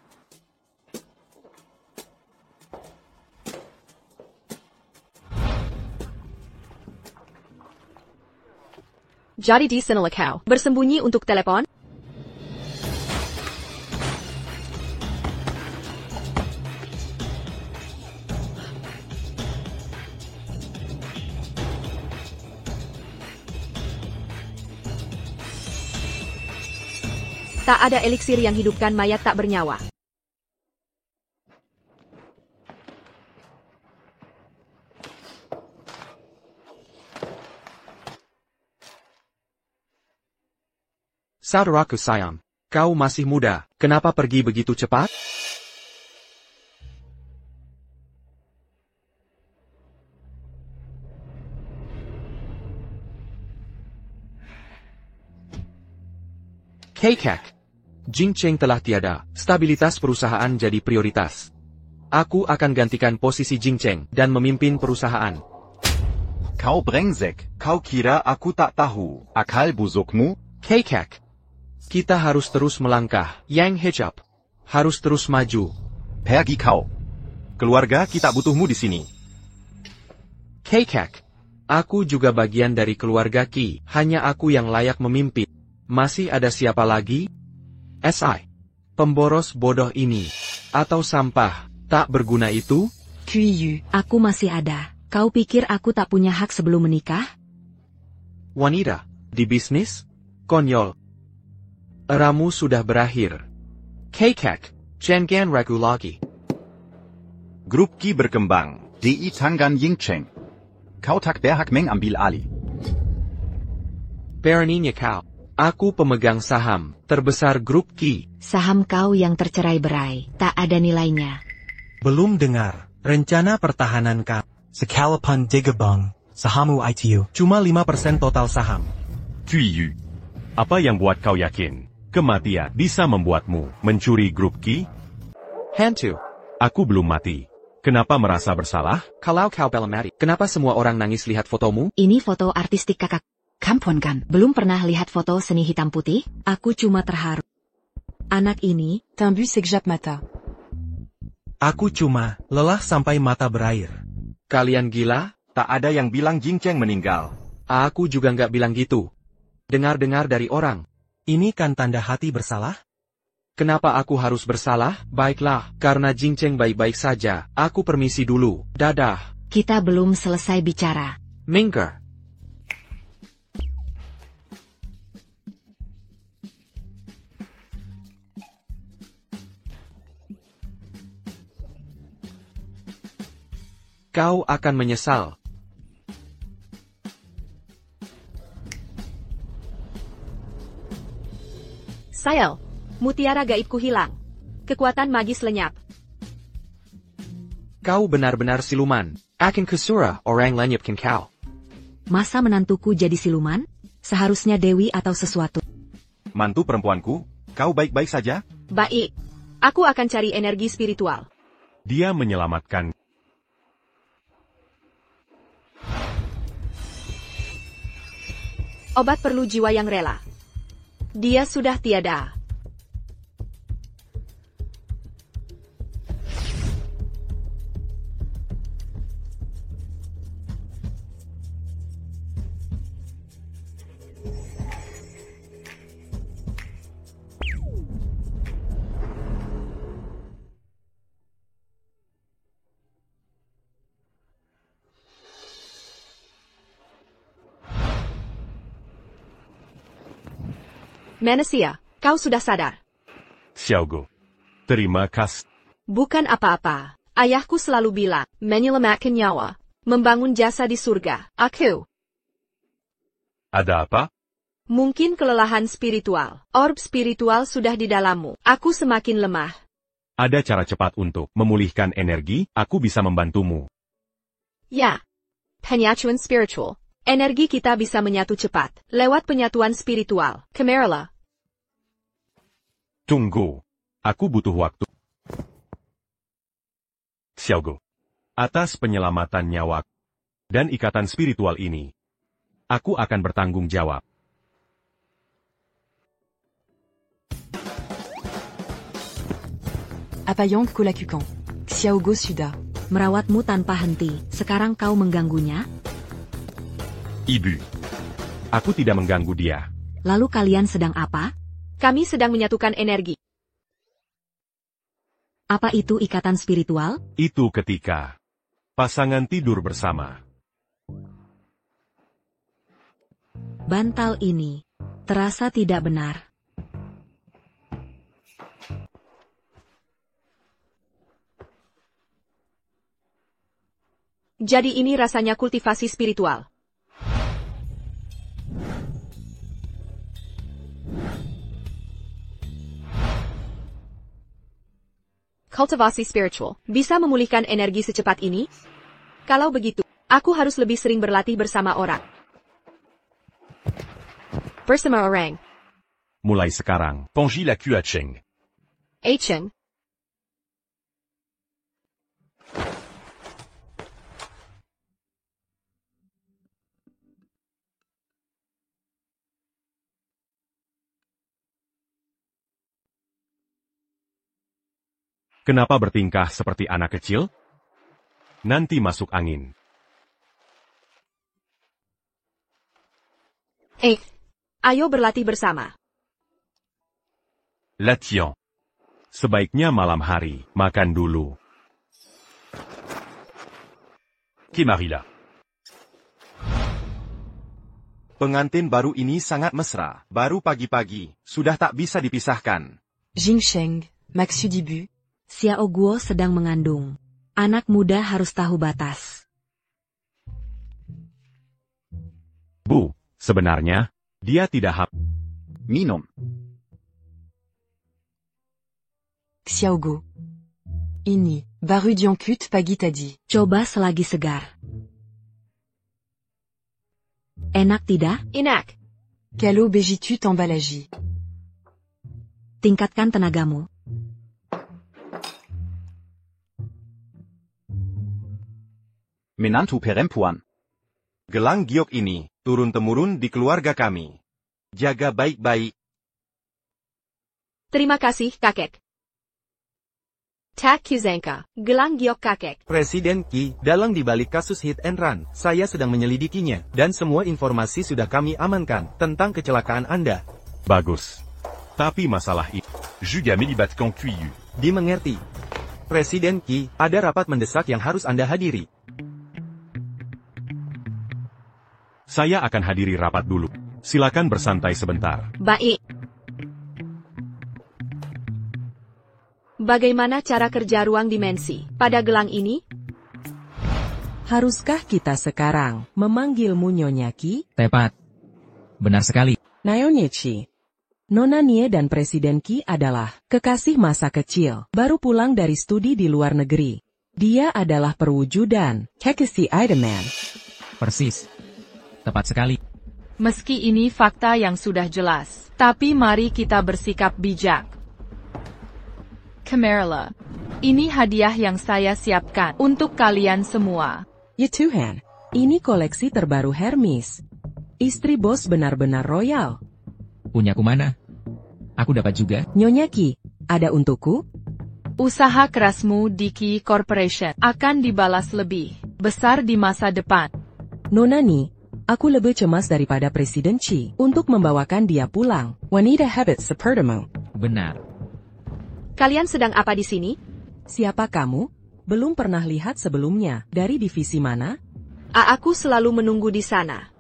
Jadi di sanalah kau. Bersembunyi untuk telepon? Tak ada eliksir yang hidupkan mayat tak bernyawa. Saudaraku sayang, kau masih muda, kenapa pergi begitu cepat? Kekak. Jing Cheng telah tiada, stabilitas perusahaan jadi prioritas. Aku akan gantikan posisi Jing Cheng dan memimpin perusahaan. Kau brengsek, kau kira aku tak tahu akal busukmu? Kekak. Kita harus terus melangkah, Yang Hijab. Harus terus maju. Pergi kau. Keluarga kita butuhmu di sini. Kekak. Aku juga bagian dari keluarga Qi, hanya aku yang layak memimpin. Masih ada siapa lagi? SI. Pemboros bodoh ini. Atau sampah, tak berguna itu? Qiyu, aku masih ada. Kau pikir aku tak punya hak sebelum menikah? Wanita, di bisnis? Konyol. Eramu sudah berakhir. Kekak, jangan ragu lagi. Grup Qi berkembang. Di Tangan Ying Cheng. Kau tak berhak mengambil alih. Beraninya kau. Aku pemegang saham terbesar grup Qi. Saham kau yang tercerai-berai, tak ada nilainya. Belum dengar, rencana pertahanan kau. Sekalapan digabung, sahamu ITU. Cuma 5% total saham. Qiyu. Apa yang buat kau yakin kematian bisa membuatmu mencuri grup Qi? Hantu. Aku belum mati. Kenapa merasa bersalah? Kalau kau belum mati, kenapa semua orang nangis lihat fotomu? Ini foto artistik kakak. Kampun kan, belum pernah lihat foto seni hitam putih? Aku cuma terharu. Anak ini, Timbu sekejap mata. Aku cuma lelah sampai mata berair. Kalian gila? Tak ada yang bilang Jing Cheng meninggal. Aku juga nggak bilang gitu. Dengar-dengar dari orang. Ini kan tanda hati bersalah? Kenapa aku harus bersalah? Baiklah, karena Jing Cheng baik-baik saja. Aku permisi dulu. Dadah. kita belum selesai bicara. Minggir. Kau akan menyesal. Sayal, mutiara gaibku hilang. Kekuatan magis lenyap. Kau benar-benar siluman. Akan Kusura orang lenyapkan kau. Masa menantuku jadi siluman? Seharusnya Dewi atau sesuatu. Mantu perempuanku, kau baik-baik saja? Baik. Aku akan cari energi spiritual. Dia menyelamatkan. Obat perlu jiwa yang rela. Dia sudah tiada. Manusia, kau sudah sadar. Xiaogu. Terima kasih. Bukan apa-apa. Ayahku selalu bilang, menyelamatkan nyawa, membangun jasa di surga. Aku. Ada apa? Mungkin kelelahan spiritual. Orb spiritual sudah di dalammu. Aku semakin lemah. Ada cara cepat untuk memulihkan energi, aku bisa membantumu. Ya. Penyatuan spiritual. Energi kita bisa menyatu cepat, lewat penyatuan spiritual. Camarilla. Tunggu. Aku butuh waktu. Xiaogu. Atas penyelamatan nyawa dan ikatan spiritual ini, aku akan bertanggung jawab. Apayang Kolakukan. Xiaogo Suda. Merawatmu tanpa henti, sekarang kau mengganggunya? Ibu. Aku tidak mengganggu dia. Lalu kalian sedang apa? Kami sedang menyatukan energi. Apa itu ikatan spiritual? Itu ketika pasangan tidur bersama. Bantal ini terasa tidak benar. Jadi ini rasanya kultivasi spiritual. Kultivasi spiritual bisa memulihkan energi secepat ini? Kalau begitu, aku harus lebih sering berlatih bersama orang. Bersama orang. Mulai sekarang. Panji la Q à Cheng. Cheng. Kenapa bertingkah seperti anak kecil? Nanti masuk angin. Ayo berlatih bersama. Latian. Sebaiknya malam hari, makan dulu. Kemarilla. Pengantin baru ini sangat mesra. Baru pagi-pagi, sudah tak bisa dipisahkan. Jingsheng, Maxu Dibu. Xiao Guo sedang mengandung. Anak muda harus tahu batas. Bu, sebenarnya, dia tidak minum. Xiaogo. Ini, baru diankut pagi tadi. Coba selagi segar. Enak tidak? Enak. Kalau begitu emballagi. Tingkatkan tenagamu. Menantu perempuan. Gelang giok ini, turun-temurun di keluarga kami. Jaga baik-baik. Terima kasih, kakek. Tak Kuzanka, gelang giok kakek. Presiden Qi, dalang di balik kasus hit and run. Saya sedang menyelidikinya, dan semua informasi sudah kami amankan tentang kecelakaan Anda. bagus. Tapi masalah itu. Juga Melibat Kang Kuiyu. Dimengerti. Presiden Qi, ada rapat mendesak yang harus Anda hadiri. Saya akan hadiri rapat dulu. Silakan bersantai sebentar. Baik. Bagaimana cara kerja ruang dimensi pada gelang ini? Haruskah kita sekarang memanggilmu Nyonya Qi? Tepat. Benar sekali. Naoniechi. Nona Nie dan Presiden Qi adalah kekasih masa kecil, baru pulang dari studi di luar negeri. Dia adalah perwujudan Kekasi Idaman. Persis. Tepat sekali. Meski ini fakta yang sudah jelas, tapi mari kita bersikap bijak. Camarilla, ini hadiah yang saya siapkan untuk kalian semua. Ya Tuhan, ini koleksi terbaru Hermes. Istri bos benar-benar royal. Punyaku mana? Aku dapat juga. Nyonya Qi, ada untukku? Usaha kerasmu di Qi Corporation akan dibalas lebih besar di masa depan. Nona Ni, aku lebih cemas daripada Presiden Qi untuk membawakan dia pulang. Wanita hebat sepertimu. Benar. Kalian sedang apa di sini? Siapa kamu? Belum pernah lihat sebelumnya. Dari divisi mana? Aku selalu menunggu di sana.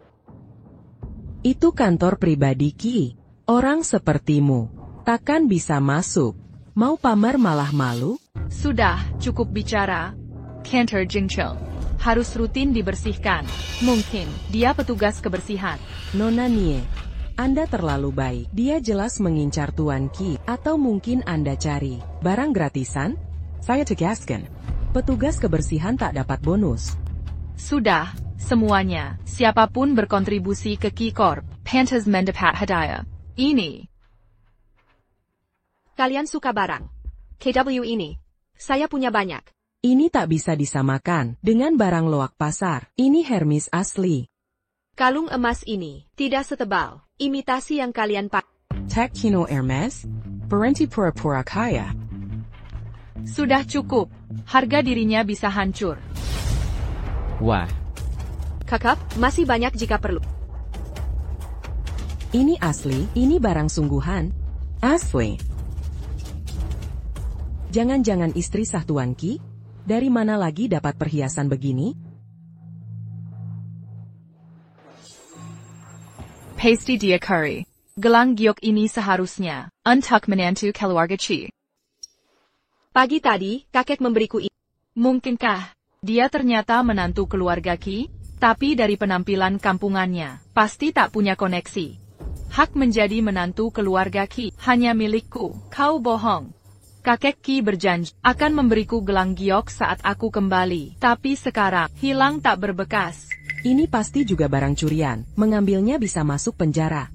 Itu kantor pribadi Qi. Orang sepertimu takkan bisa masuk. Mau pamer malah malu? Sudah, cukup bicara. Kantor Jingcheng harus rutin dibersihkan. Mungkin dia petugas kebersihan. Nona Nie, Anda terlalu baik. Dia jelas mengincar Tuan Qi. Atau mungkin Anda cari barang gratisan? Saya tegaskan, petugas kebersihan tak dapat bonus. Sudah, semuanya. Siapapun berkontribusi ke Qi Corp, pantas mendapat hadiah. Ini. Kalian suka barang KW ini? Saya punya banyak. Ini tak bisa disamakan dengan barang loak pasar. Ini Hermes asli. Kalung emas ini tidak setebal imitasi yang kalian pakai. Tekno Hermes? Berhenti pura-pura kaya. Sudah cukup. Harga dirinya bisa hancur. Wah. Kakak, masih banyak jika perlu. Ini asli, ini barang sungguhan. Asli. Jangan-jangan istri sah Tuan Qi? Dari mana lagi dapat perhiasan begini? Pasti dia curry. Gelang giok ini seharusnya untuk menantu keluarga Qi. Pagi tadi, kakek memberiku ini. Mungkinkah dia ternyata menantu keluarga Qi? Tapi dari penampilan kampungannya, pasti tak punya koneksi. Hak menjadi menantu keluarga Qi hanya milikku. Kau bohong. Kakek Qi berjanji akan memberiku gelang giok saat aku kembali. Tapi sekarang, hilang tak berbekas. Ini pasti juga barang curian. Mengambilnya bisa masuk penjara.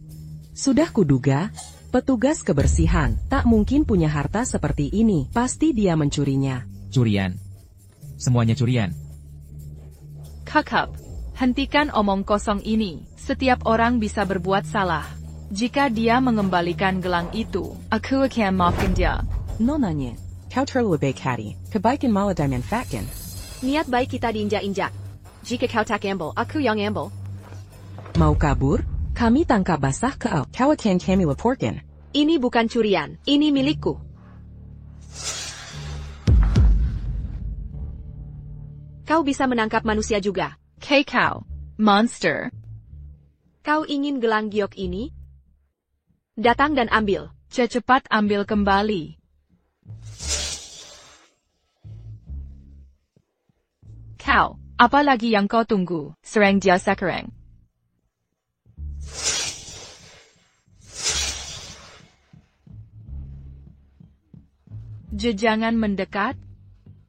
Sudah kuduga, petugas kebersihan tak mungkin punya harta seperti ini. Pasti dia mencurinya. Curian. Semuanya curian. Kakak, hentikan omong kosong ini. Setiap orang bisa berbuat salah. Jika dia mengembalikan gelang itu, aku akan maafkan dia. Nonanya, kau terlalu baik hati. Kebaikan malah dimanfaatkan. Niat baik kita diinjak-injak. Jika kau tak ambil, aku yang ambil. Mau kabur? Kami tangkap basah kau. Kau akan kami laporkan. Ini bukan curian, ini milikku. Kau bisa menangkap manusia juga. Kau, monster. Kau ingin gelang giok ini? Datang dan ambil. Cepat ambil kembali. Kau, apa lagi yang kau tunggu? Serang dia sekarang. Jangan mendekat.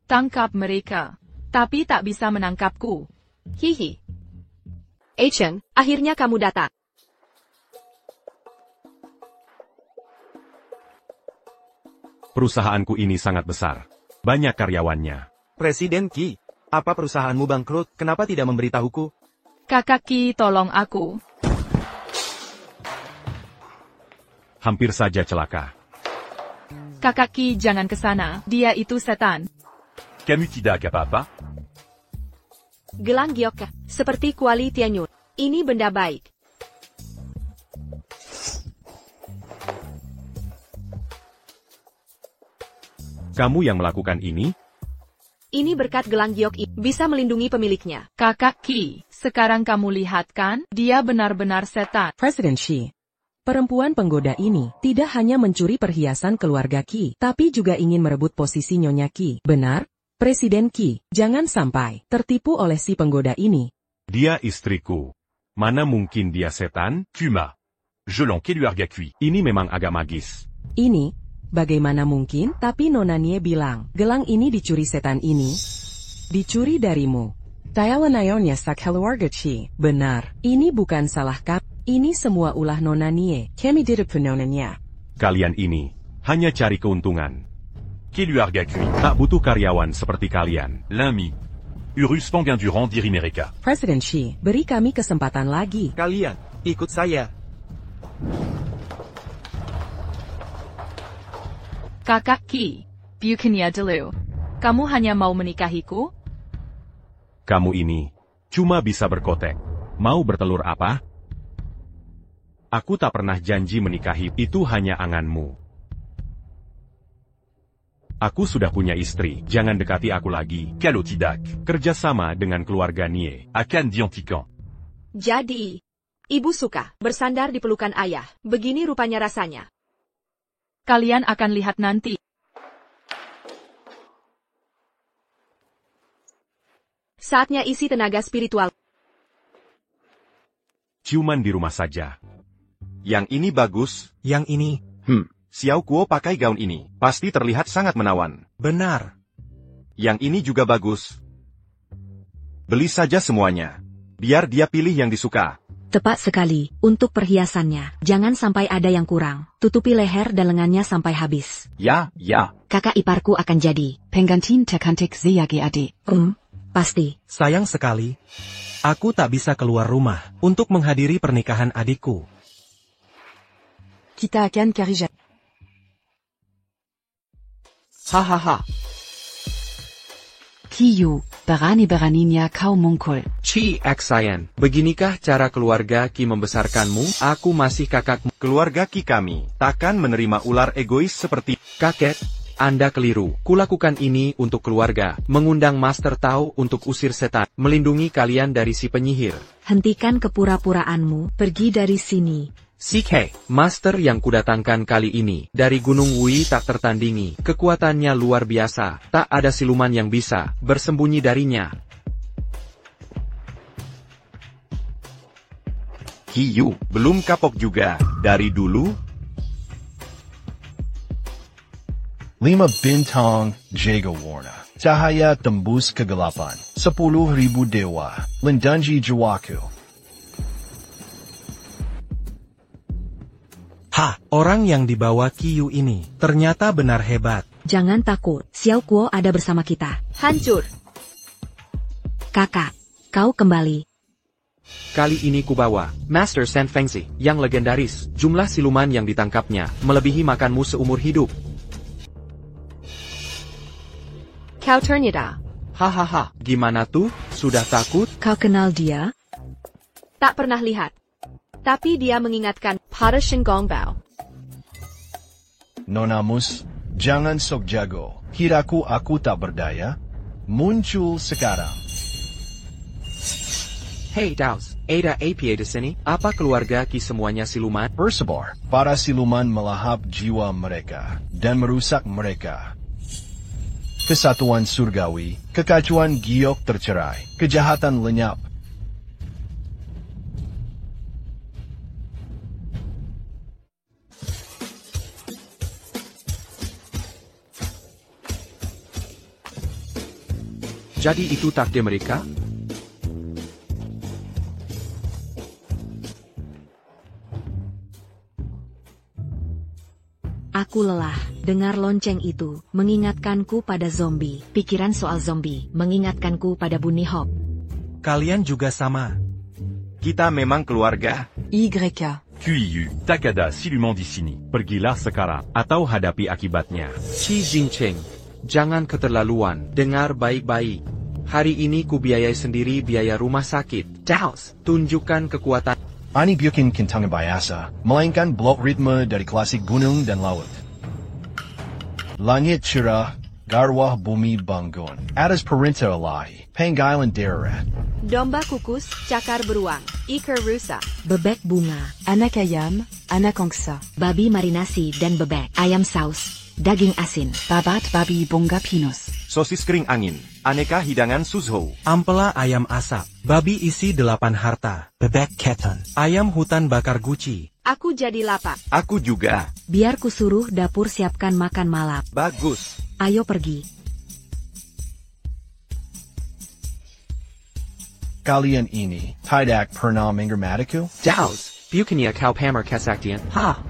Tangkap mereka. Tapi tak bisa menangkapku. Hihi. Cheng, akhirnya kamu datang. Perusahaanku ini sangat besar. Banyak karyawannya. Presiden Qi, apa perusahaanmu bangkrut? Kenapa tidak memberitahuku? Kakak Qi, tolong aku. Hampir saja celaka. Kakak Qi, jangan ke sana. Dia itu setan. Kamu tidak apa-apa? Gelang giok, seperti kuali Tianyun. Ini benda baik. Kamu yang melakukan ini? Ini berkat gelang giok ini bisa melindungi pemiliknya. Kakak Qi, sekarang kamu lihat kan? Dia benar-benar setan. Presiden Qi. Perempuan penggoda ini tidak hanya mencuri perhiasan keluarga Qi, tapi juga ingin merebut posisi Nyonya Qi. Benar? Presiden Qi, jangan sampai tertipu oleh si penggoda ini. Dia istriku. Mana mungkin dia setan? Kuma. Jelon keluarga Qi. Ini memang agak magis. Ini, bagaimana mungkin? Tapi Nona Nie bilang, gelang ini dicuri setan ini. Dicuri darimu. Tayawanayonnya sak keluarga Qi. Benar, ini bukan salah kami. Ini semua ulah Nona Nie. Kami tidak penonanya. Kalian ini hanya cari keuntungan. Keluarga Qi. Tak butuh karyawan seperti kalian. L'ami. Urus Pangandurand diri mereka. Presiden Qi, beri kami kesempatan lagi. Kalian, ikut saya. Kakak Ki, bukannya dulu. Kamu hanya mau menikahiku? Kamu ini cuma bisa berkotek. Mau bertelur apa? Aku tak pernah janji menikahi, itu hanya anganmu. Aku sudah punya istri, jangan dekati aku lagi. Kalau tidak, Kerjasama dengan keluarga Nie. akan dihentikan. Jadi, ibu suka bersandar di pelukan ayah. Begini rupanya rasanya. Kalian akan lihat nanti. Saatnya isi tenaga spiritual. Ciuman di rumah saja. Yang ini bagus. Yang ini, Xiao Kuo pakai gaun ini. Pasti terlihat sangat menawan. benar. Yang ini juga bagus. Beli saja semuanya. Biar dia pilih yang disuka. Tepat sekali, untuk perhiasannya. Jangan sampai ada yang kurang. Tutupi leher dan lengannya sampai habis. Ya. Kakak iparku akan jadi. Penggantin tercantik Ziyagi adik. Pasti. Sayang sekali, aku tak bisa keluar rumah untuk menghadiri pernikahan adikku. Kita akan Karija. Hahaha. Kiyu, berani-beraninya kau mungkul. Chi Xian, beginikah cara keluarga Ki membesarkanmu? Aku masih kakakmu. Keluarga Ki kami takkan menerima ular egois seperti Kakek, Anda keliru. Kulakukan ini untuk keluarga, mengundang Master Tao untuk usir setan, melindungi kalian dari si penyihir. Hentikan kepura-puraanmu, pergi dari sini. CK, Master yang kudatangkan kali ini, dari Gunung Wui tak tertandingi, kekuatannya luar biasa, tak ada siluman yang bisa bersembunyi darinya. Kiyu, belum kapok juga, dari dulu? 5 bintang Jaga Warna. Cahaya tembus kegelapan. 10,000 dewa. Lendanji Jawaku. Orang yang dibawa Kiyu ini ternyata benar hebat. Jangan takut, Xiao Kuo ada bersama kita. Hancur. Kakak, kau kembali. Kali ini kubawa Master San Fengzi yang legendaris. Jumlah siluman yang ditangkapnya melebihi makanmu seumur hidup. Kau ternyata. Hahaha, gimana tuh? Sudah takut? Kau kenal dia? Tak pernah lihat. Tapi dia mengingatkan pada Shen Gongbao. Nonamus, jangan sok jago. Kiraku aku tak berdaya? Muncul sekarang. Hey Daos, ada apa di sini? Apa keluarga Ki semuanya siluman? Bersabar, para siluman melahap jiwa mereka dan merusak mereka. Kesatuan surgawi, kekacauan giok tercerai, kejahatan lenyap. Jadi itu takdir mereka? Aku lelah, dengar lonceng itu, mengingatkanku pada zombie. Pikiran soal zombie, mengingatkanku pada Bunny Hop. Kalian juga sama. Kita memang keluarga. YK. QIU, Takada siluman di sini. Pergilah sekarang, atau hadapi akibatnya. Qi Jingcheng, jangan keterlaluan, dengar baik-baik. Hari ini ku biayai sendiri biaya rumah sakit. Daos, tunjukkan kekuatan. Ani bukan kentangan biasa, melainkan blok ritme dari klasik gunung dan laut. Langit cerah, garwah bumi bangun. Atas perintah Ilahi, panggilan darurat. Domba kukus, cakar beruang, ikan rusa. Bebek bunga, Anak ayam, anak angsa. babi marinasi dan bebek, ayam saus, daging asin. Babat babi bunga pinus. Sosis kering angin, aneka hidangan Suzhou. Ampela ayam asap, babi isi 8 harta, bebek keton, ayam hutan bakar guci. Aku jadi lapar. Aku juga. Biar ku suruh dapur siapkan makan malam. Bagus. Ayo pergi. Kalian ini tidak pernah mengermatiku? Daos, bukannya kau pamer kesaktian?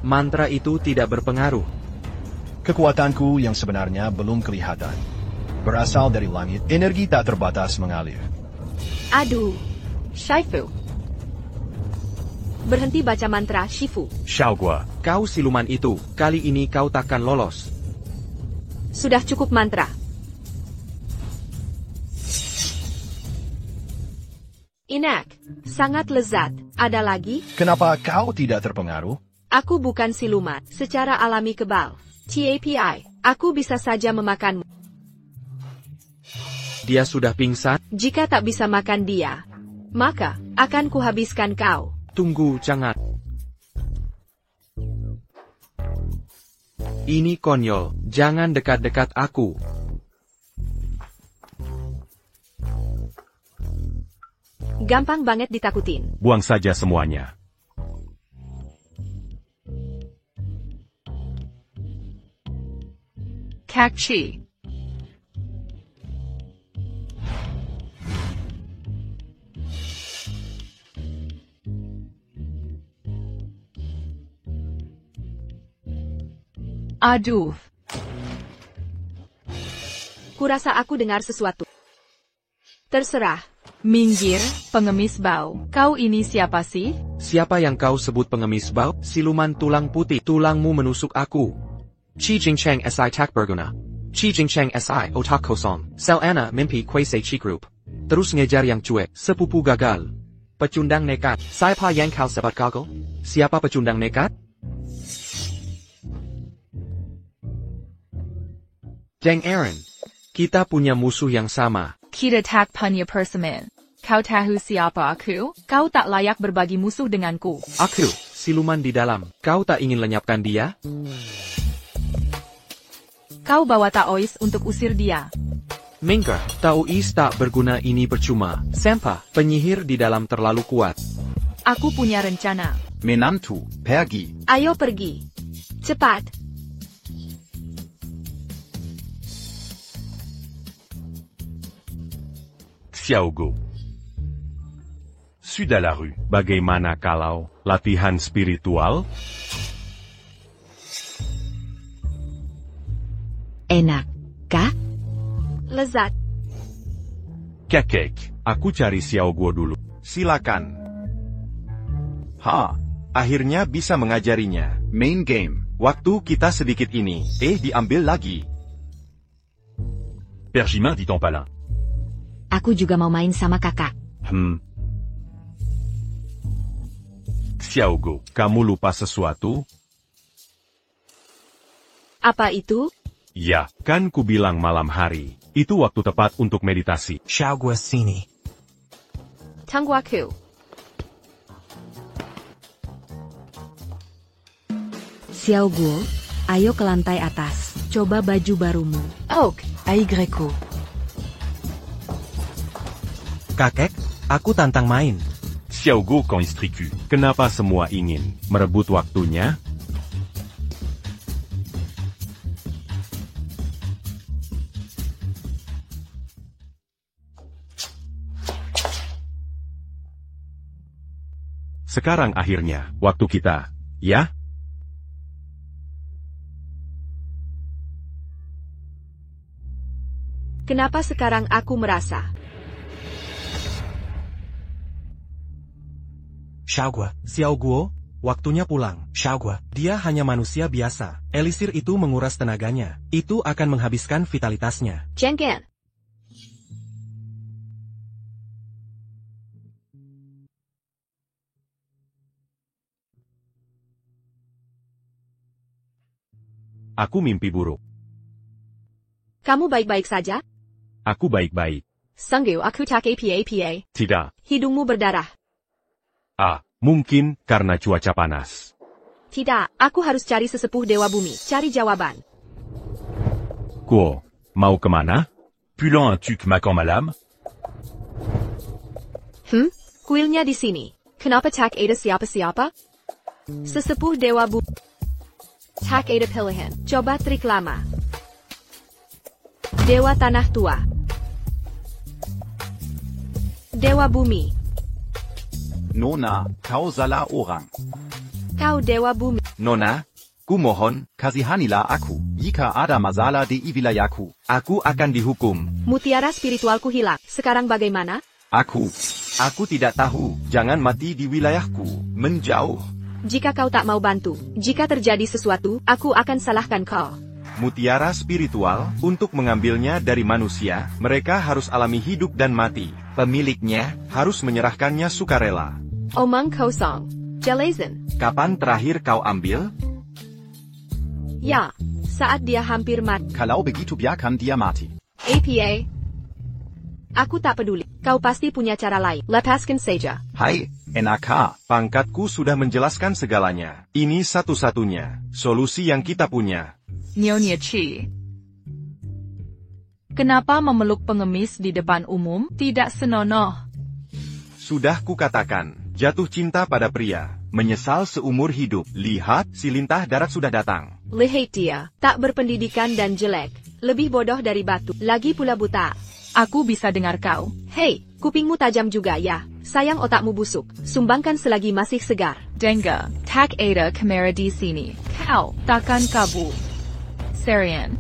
Mantra itu tidak berpengaruh. Kekuatanku yang sebenarnya belum kelihatan. Berasal dari langit, energi tak terbatas mengalir. Aduh. Shaifu. Berhenti baca mantra Shifu. Xiaogua. Kau siluman itu, kali ini kau takkan lolos. Sudah cukup mantra. Enak, sangat lezat. Ada lagi? Kenapa kau tidak terpengaruh? Aku bukan siluman, secara alami kebal. TAPI, aku bisa saja memakanmu. Dia sudah pingsan? Jika tak bisa makan dia, maka akan kuhabiskan kau. Tunggu, jangan. Ini konyol, jangan dekat-dekat aku. Gampang banget ditakutin. Buang saja semuanya. Kakchi. Aduh. Kurasa aku dengar sesuatu. Terserah. Minggir, pengemis bau. Kau ini siapa sih? Siapa yang kau sebut pengemis bau? Siluman tulang putih. Tulangmu menusuk aku. Chi Jingcheng si tak berguna. Chi Jingcheng si otak kosong. Selana mimpi kuese chi group. Terus ngejar yang cuek. Sepupu gagal. Pecundang nekat. Siapa yang kau sebut gagal? Siapa pecundang nekat? Deng Aaron. Kita punya musuh yang sama. Kita tak punya persamaan. Kau tahu siapa aku? Kau tak layak berbagi musuh denganku. Aku, siluman di dalam. Kau tak ingin lenyapkan dia? Kau bawa Taois untuk usir dia. Minggir, Taois tak berguna, ini percuma. Sampah, penyihir di dalam terlalu kuat. Aku punya rencana. Menantu, pergi. Ayo pergi. Cepat. Xiaogo. Sud à la rue. Bagaimana kalau latihan spiritual? Enak, kah? Lezat. Kakek. Aku cari Xiaoguo dulu. Silakan. Akhirnya bisa mengajarinya. Main game. Waktu kita sedikit ini. Diambil lagi. Pergimin dit en palin. Aku juga mau main sama kakak. Xiaoguo, kamu lupa sesuatu? Apa itu? Ya, kan ku bilang malam hari. Itu waktu tepat untuk meditasi. Xiaogua sini. Tunggu aku. Xiaoguo, ayo ke lantai atas. Coba baju barumu. Oak. Aigreko. Kakek, aku tantang main. Xiaogo quand istricu. Kenapa semua ingin merebut waktunya? Sekarang akhirnya, waktu kita, ya? Kenapa sekarang aku merasa? Xiaoguo, waktunya pulang. Xiaogua, dia hanya manusia biasa. Elisir itu menguras tenaganya. Itu akan menghabiskan vitalitasnya. Jengken. Aku mimpi buruk. Kamu baik-baik saja? Aku baik-baik. Sungguh aku tak apa-apa. Tidak. Hidungmu berdarah. Mungkin karena cuaca panas. Tidak, aku harus cari sesepuh Dewa Bumi. Cari jawaban. Kuo, mau kemana? Pulant un tuc macan malam. Kuilnya di sini. Kenapa tak ada siapa-siapa? Sesepuh Dewa Bumi. Tak ada pilihan. Coba trik lama. Dewa Tanah Tua. Dewa Bumi. Nona, kau salah orang. Kau Dewa Bumi. Nona, kumohon, Kasihanilah aku. Jika ada masalah di wilayahku, aku akan dihukum. Mutiara spiritualku hilang. Sekarang bagaimana? Aku Aku tidak tahu, jangan mati di wilayahku, menjauh. Jika kau tak mau bantu, jika terjadi sesuatu, aku akan salahkan kau. Mutiara spiritual, untuk mengambilnya dari manusia, mereka harus alami hidup dan mati. Pemiliknya harus menyerahkannya sukarela. Omong kosong. Jelasin. Kapan terakhir kau ambil? Ya, saat dia hampir mati. Kalau begitu biarkan dia mati. APA. Aku tak peduli. Kau pasti punya cara lain. Lepaskan saja. Hai, NAK. Pangkatku sudah menjelaskan segalanya. Ini satu-satunya solusi yang kita punya. Nyonya Chi. Kenapa memeluk pengemis di depan umum tidak senonoh? Sudah kukatakan, jatuh cinta pada pria, menyesal seumur hidup. Lihat, si lintah darat sudah datang. Lihat dia, tak berpendidikan dan jelek. Lebih bodoh dari batu, lagi pula buta. Aku bisa dengar kau. Hei, kupingmu tajam juga ya. Sayang otakmu busuk. Sumbangkan selagi masih segar. Denga, tak ada kamera di sini. Kau takkan kabur. Sarian.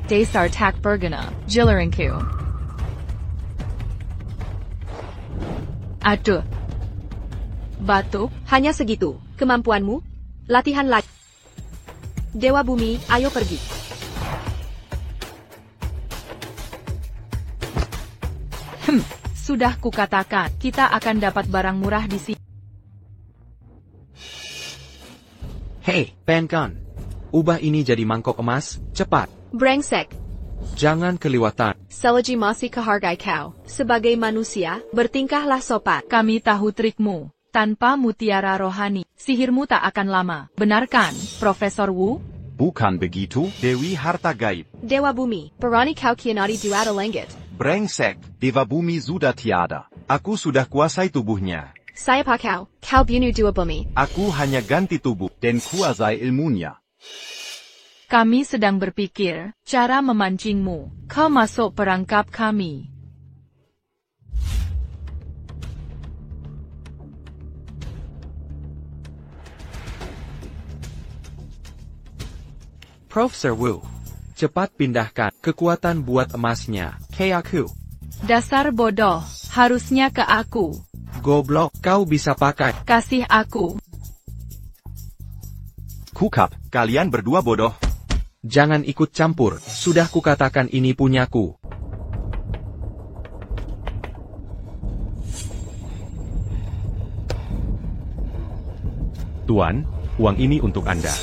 Dasar tak berguna, Jillaringku. Aduh. Batuk. Hanya segitu, kemampuanmu? Latihan lagi. Dewa Bumi, ayo pergi. Sudah kukatakan, kita akan dapat barang murah di sini. Hei, Penkan. Ubah ini jadi mangkok emas, cepat. Brengsek. Jangan kelewatan. Selagi masih kehargai kau. Sebagai manusia, bertingkahlah sopan. Kami tahu trikmu. Tanpa mutiara rohani, sihirmu tak akan lama. Benarkan, Profesor Wu? Bukan begitu. Dewi harta gaib. Dewa Bumi, berani kau kianati duada lenggit. Brengsek. Dewa Bumi sudah tiada. Aku sudah kuasai tubuhnya. Siapa kau bunuh Dewa Bumi. Aku hanya ganti tubuh. Dan kuasai ilmunya. Kami sedang berpikir, cara memancingmu. Kau masuk perangkap kami. Profesor Wu, cepat pindahkan kekuatan buat emasnya ke aku. Dasar bodoh, harusnya ke aku. Goblok, kau bisa pakai. Kasih aku. Kukap, Kalian berdua bodoh. Jangan ikut campur, sudah kukatakan ini punyaku. Tuan, uang ini untuk Anda.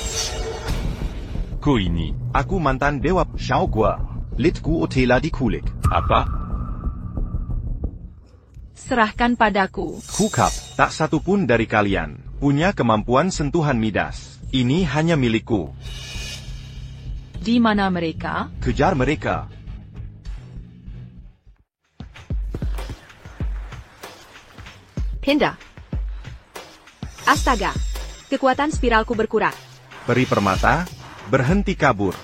Ko ini. Aku mantan dewa. Schau gua. Litku otela di kulik. Apa? Serahkan padaku. Kukap. Tak satu pun dari kalian punya kemampuan sentuhan Midas. Ini hanya milikku. Di mana mereka? Kejar mereka. Pindah. Astaga. Kekuatan spiralku berkurang. Peri permata, berhenti kabur.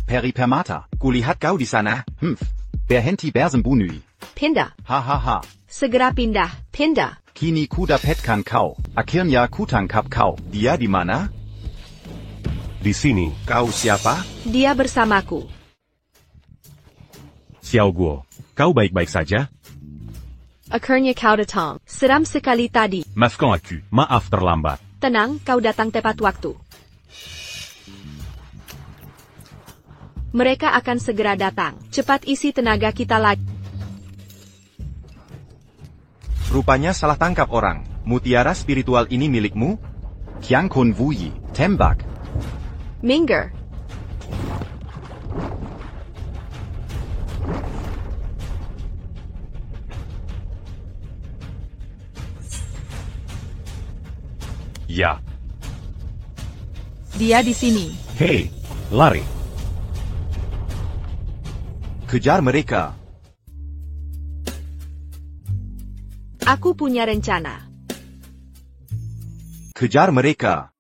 Peri permata. Kulihat kau di sana. Berhenti bersembunyi. Pindah. Hahaha. Segera pindah. Pindah. Kini ku dapatkan kau. Akhirnya ku tangkap kau. Dia di mana? Di sini. Kau siapa? Dia bersamaku. Xiao Guo, kau baik-baik saja? Akhirnya kau datang. Seram sekali tadi. Maafkan aku. Maaf terlambat. Tenang, kau datang tepat waktu. Mereka akan segera datang. Cepat isi tenaga kita lagi. Rupanya salah tangkap orang. Mutiara spiritual ini milikmu? Qiang Kun Wuyi. Tembak. Minggir. Ya. Dia di sini. Hei, lari. Kejar mereka. Aku punya rencana. Kejar mereka.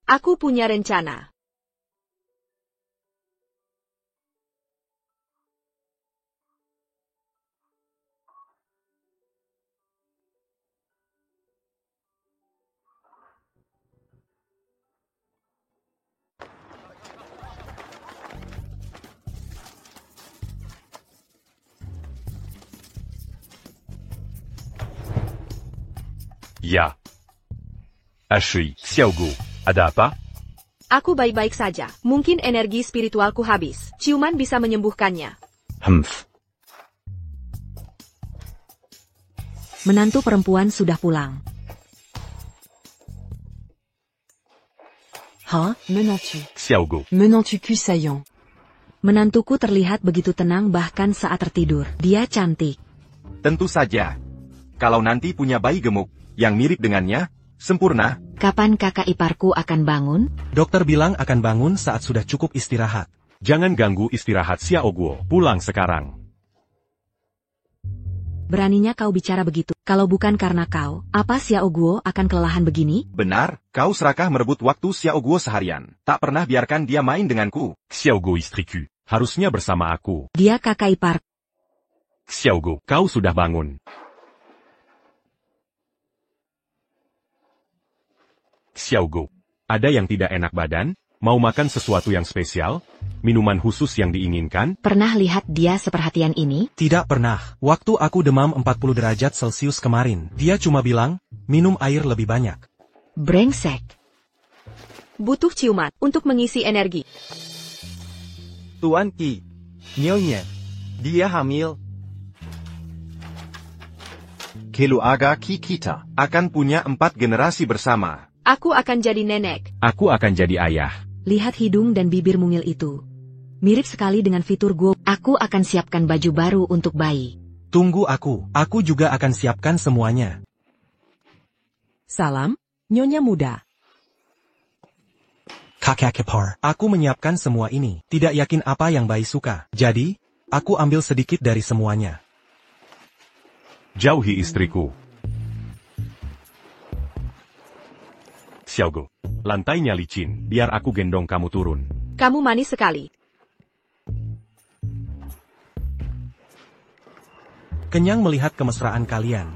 Aku punya rencana. Ya. Ashley, Xiaogu, ada apa? Aku baik-baik saja. Mungkin energi spiritualku habis. Ciuman bisa menyembuhkannya. Humph. Menantu perempuan sudah pulang. Hein, menantu. Xiaogu. Menantu saillant. Menantuku terlihat begitu tenang bahkan saat tertidur. Dia cantik. Tentu saja. Kalau nanti punya bayi gemuk, yang mirip dengannya, sempurna. Kapan kakak iparku akan bangun? Dokter bilang akan bangun saat sudah cukup istirahat. Jangan ganggu istirahat Xiaoguo. Pulang sekarang. Beraninya kau bicara begitu. Kalau bukan karena kau, apa Xiaoguo akan kelelahan begini? Benar, kau serakah merebut waktu Xiaoguo seharian. Tak pernah biarkan dia main denganku. Xiaoguo istriku. Harusnya bersama aku. Dia kakak ipar. Xiaoguo, kau sudah bangun. Xiaoguo, ada yang tidak enak badan? Mau makan sesuatu yang spesial? Minuman khusus yang diinginkan? Pernah lihat dia seperhatian ini? Tidak pernah. Waktu aku demam 40 derajat Celcius kemarin, dia cuma bilang, minum air lebih banyak. Brengsek. Butuh ciuman untuk mengisi energi. Tuan Qi, nyonya, dia hamil. Keluarga Qi kita akan punya 4 generasi bersama. Aku akan jadi nenek. Aku akan jadi ayah. Lihat hidung dan bibir mungil itu. Mirip sekali dengan fitur Guo. Aku akan siapkan baju baru untuk bayi. Tunggu aku juga akan siapkan semuanya. Salam, Nyonya muda. Kakak ipar, aku menyiapkan semua ini. Tidak yakin apa yang bayi suka. Jadi, aku ambil sedikit dari semuanya. Jauhi istriku. Xiaoguo, lantainya licin, biar aku gendong kamu turun. Kamu manis sekali. Kenyang melihat kemesraan kalian.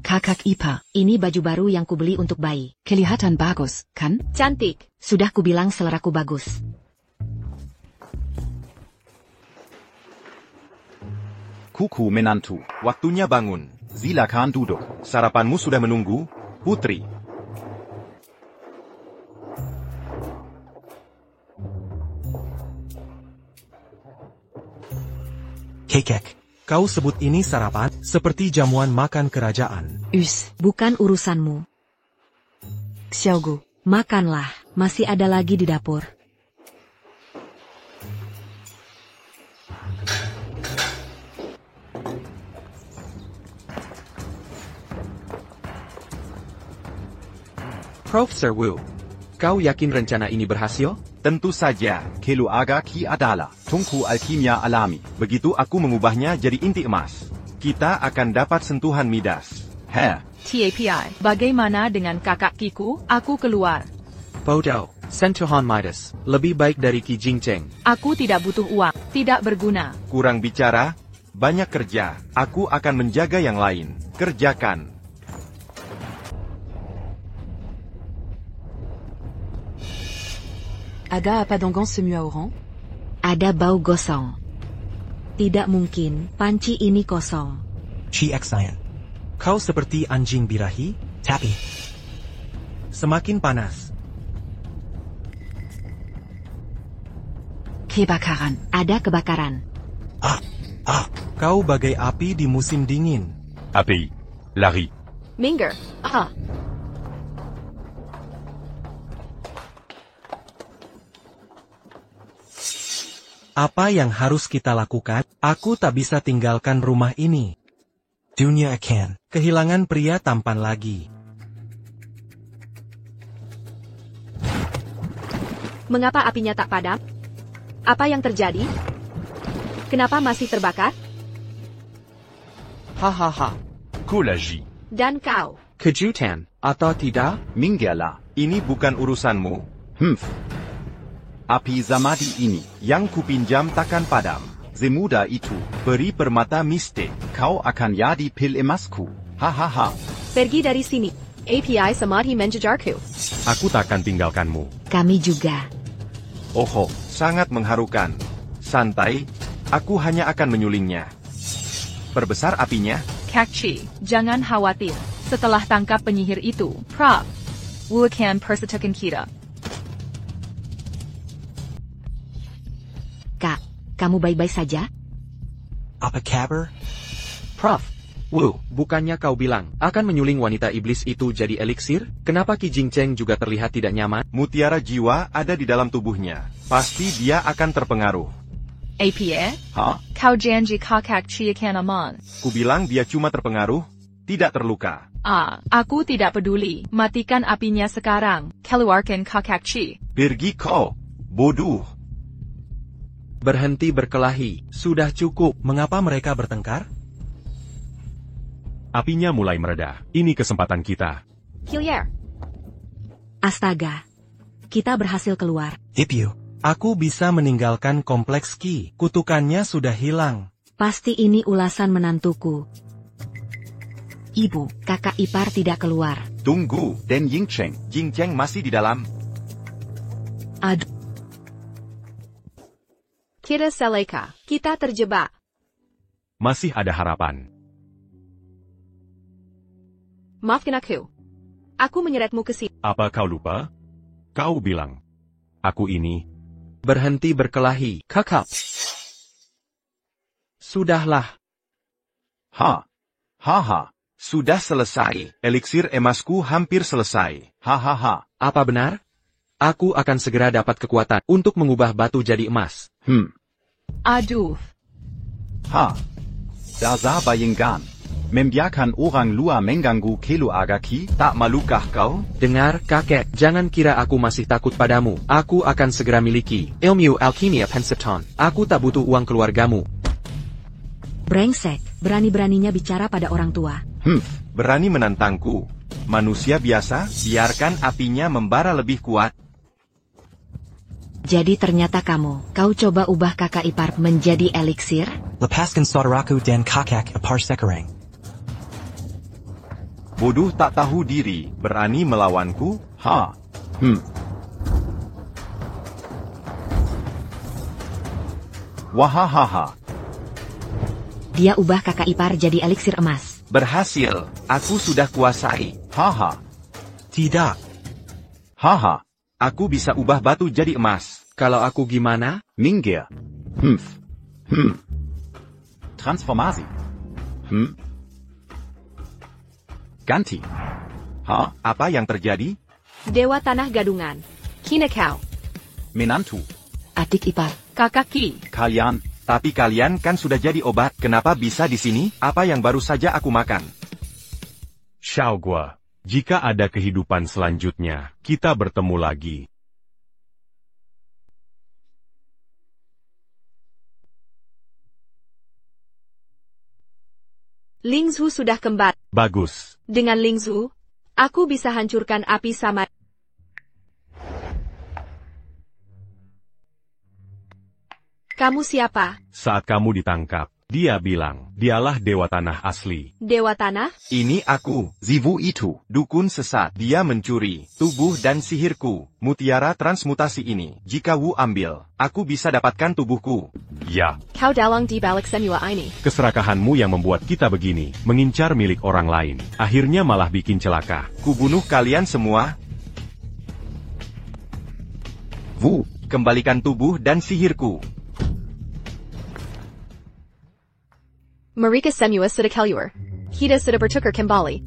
Kakak ipar, Ini baju baru yang kubeli untuk bayi. kelihatan bagus, kan? Cantik. Sudah kubilang seleraku bagus. Kuku menantu. Waktunya bangun. Silakan duduk. Sarapanmu sudah menunggu, putri. Kekek. Kau sebut ini sarapan, seperti jamuan makan kerajaan. Bukan urusanmu. Xiaoguo. Makanlah, masih ada lagi di dapur. Profesor Wu, kau yakin rencana ini berhasil? Tentu saja. Keluarga Qi adalah tungku alkimia alami. Begitu aku mengubahnya jadi inti emas, kita akan dapat sentuhan Midas. TAPI, bagaimana dengan kakak Kiku? Aku keluar. Bodoh, sentuhan Midas, lebih baik dari Qi Jingcheng. Aku tidak butuh uang, tidak berguna. Kurang bicara, banyak kerja. Aku akan menjaga yang lain. Kerjakan. Ada apa dengan semua orang? Ada bau gosong. Tidak mungkin, panci ini kosong. Sayang. Kau seperti anjing birahi, tapi semakin panas. Kebakaran. Ada kebakaran. Kau bagai api di musim dingin. Api. Lari. Minggir. Apa yang harus kita lakukan? Aku tak bisa tinggalkan rumah ini. Dunia akan kehilangan pria tampan lagi. Mengapa apinya tak padam? Apa yang terjadi? Kenapa masih terbakar? Hahaha. Kulaji. Dan kau? Kejutan, atau tidak? Minggala. Ini bukan urusanmu. Api zamadi ini. Yang kupinjam takkan padam. Semudah itu. Beri permata mistik. Kau akan jadi pil emasku. Hahaha. Pergi dari sini. API Samadhi menjejarku. Aku takkan tinggalkanmu. Kami juga. Sangat mengharukan. Santai, aku hanya akan menyulingnya. Perbesar apinya? Kakchi, jangan khawatir. Setelah tangkap penyihir itu, Prof. Wu akan persatukan kita. Kak, kamu baik-baik saja? Apa kabar? Prof. Wu, bukannya kau bilang akan menyuling wanita iblis itu jadi eliksir? Kenapa Qi Jingcheng juga terlihat tidak nyaman? Mutiara jiwa ada di dalam tubuhnya. Pasti dia akan terpengaruh. APA? Hah? Kau janji kakak Qi akan aman. Kubilang dia cuma terpengaruh, tidak terluka. Aku tidak peduli. Matikan apinya sekarang. Keluarkan kakak Qi. Pergi kau, bodoh. Berhenti berkelahi, sudah cukup. Mengapa mereka bertengkar? Apinya mulai mereda. Ini kesempatan kita. Hillier. Astaga. Kita berhasil keluar. Ipyu, aku bisa meninggalkan kompleks Qi. Kutukannya sudah hilang. Pasti ini ulasan menantuku. Ibu, kakak ipar tidak keluar. Tunggu, Den Yingcheng. Jingcheng masih di dalam. Aduh. Kita seleka. Kita terjebak. Masih ada harapan. Maafkan aku. Aku menyeretmu ke sini. Apa kau lupa? Kau bilang, aku ini. Berhenti berkelahi, kakak. Sudahlah. Sudah selesai. Eliksir emasku hampir selesai. Hahaha. Apa benar? Aku akan segera dapat kekuatan untuk mengubah batu jadi emas. Aduh. Da Bayingan. Membiarkan orang luar mengganggu keluarga Qi? Tak malukah kau? Dengar, kakek, jangan kira aku masih takut padamu. Aku akan segera miliki ilmu alkimia Pensipton. Aku tak butuh uang keluargamu. Brengsek, berani-beraninya bicara pada orang tua. Berani menantangku. Manusia biasa, biarkan apinya membara lebih kuat. Jadi ternyata kau coba ubah kakak ipar menjadi eliksir? Lepaskan saudaraku dan kakak ipar sekarang. Bodoh tak tahu diri, berani melawanku? Wahahaha. Dia ubah kakak ipar jadi eliksir emas. Berhasil, aku sudah kuasai. Tidak. Aku bisa ubah batu jadi emas. Kalau aku gimana? Minggir. Transformasi. Ganti. Apa yang terjadi? Dewa Tanah Gadungan. Kinekau. Menantu. Adik ipar. Kakak Qi. Kalian. Tapi kalian kan sudah jadi obat. Kenapa bisa di sini? Apa yang baru saja aku makan? Xiaogua, jika ada kehidupan selanjutnya, kita bertemu lagi. Ling Zhu sudah kembar. Bagus. Dengan Ling Zhu, aku bisa hancurkan api sama. Kamu siapa? Saat kamu ditangkap, dia bilang, dialah Dewa Tanah asli. Dewa Tanah? Ini aku, Zivu itu, dukun sesat. Dia mencuri tubuh dan sihirku. Mutiara transmutasi ini, jika Wu ambil, aku bisa dapatkan tubuhku. Ya. Kau dalang di balik semua ini. Keserakahanmu yang membuat kita begini, mengincar milik orang lain. Akhirnya malah bikin celaka. Kubunuh kalian semua. Wu, kembalikan tubuh dan sihirku. Mereka semua sudah keluar. Kita sudah bertukar kembali.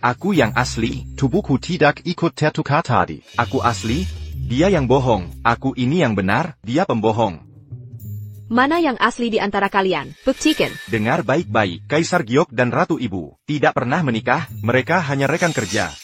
Aku yang asli. Tubuhku tidak ikut tertukar tadi. Aku asli. Dia yang bohong. Aku ini yang benar. Dia pembohong. Mana yang asli di antara kalian? Buktikan. Dengar baik-baik. Kaisar Giok dan Ratu Ibu tidak pernah menikah. Mereka hanya rekan kerja.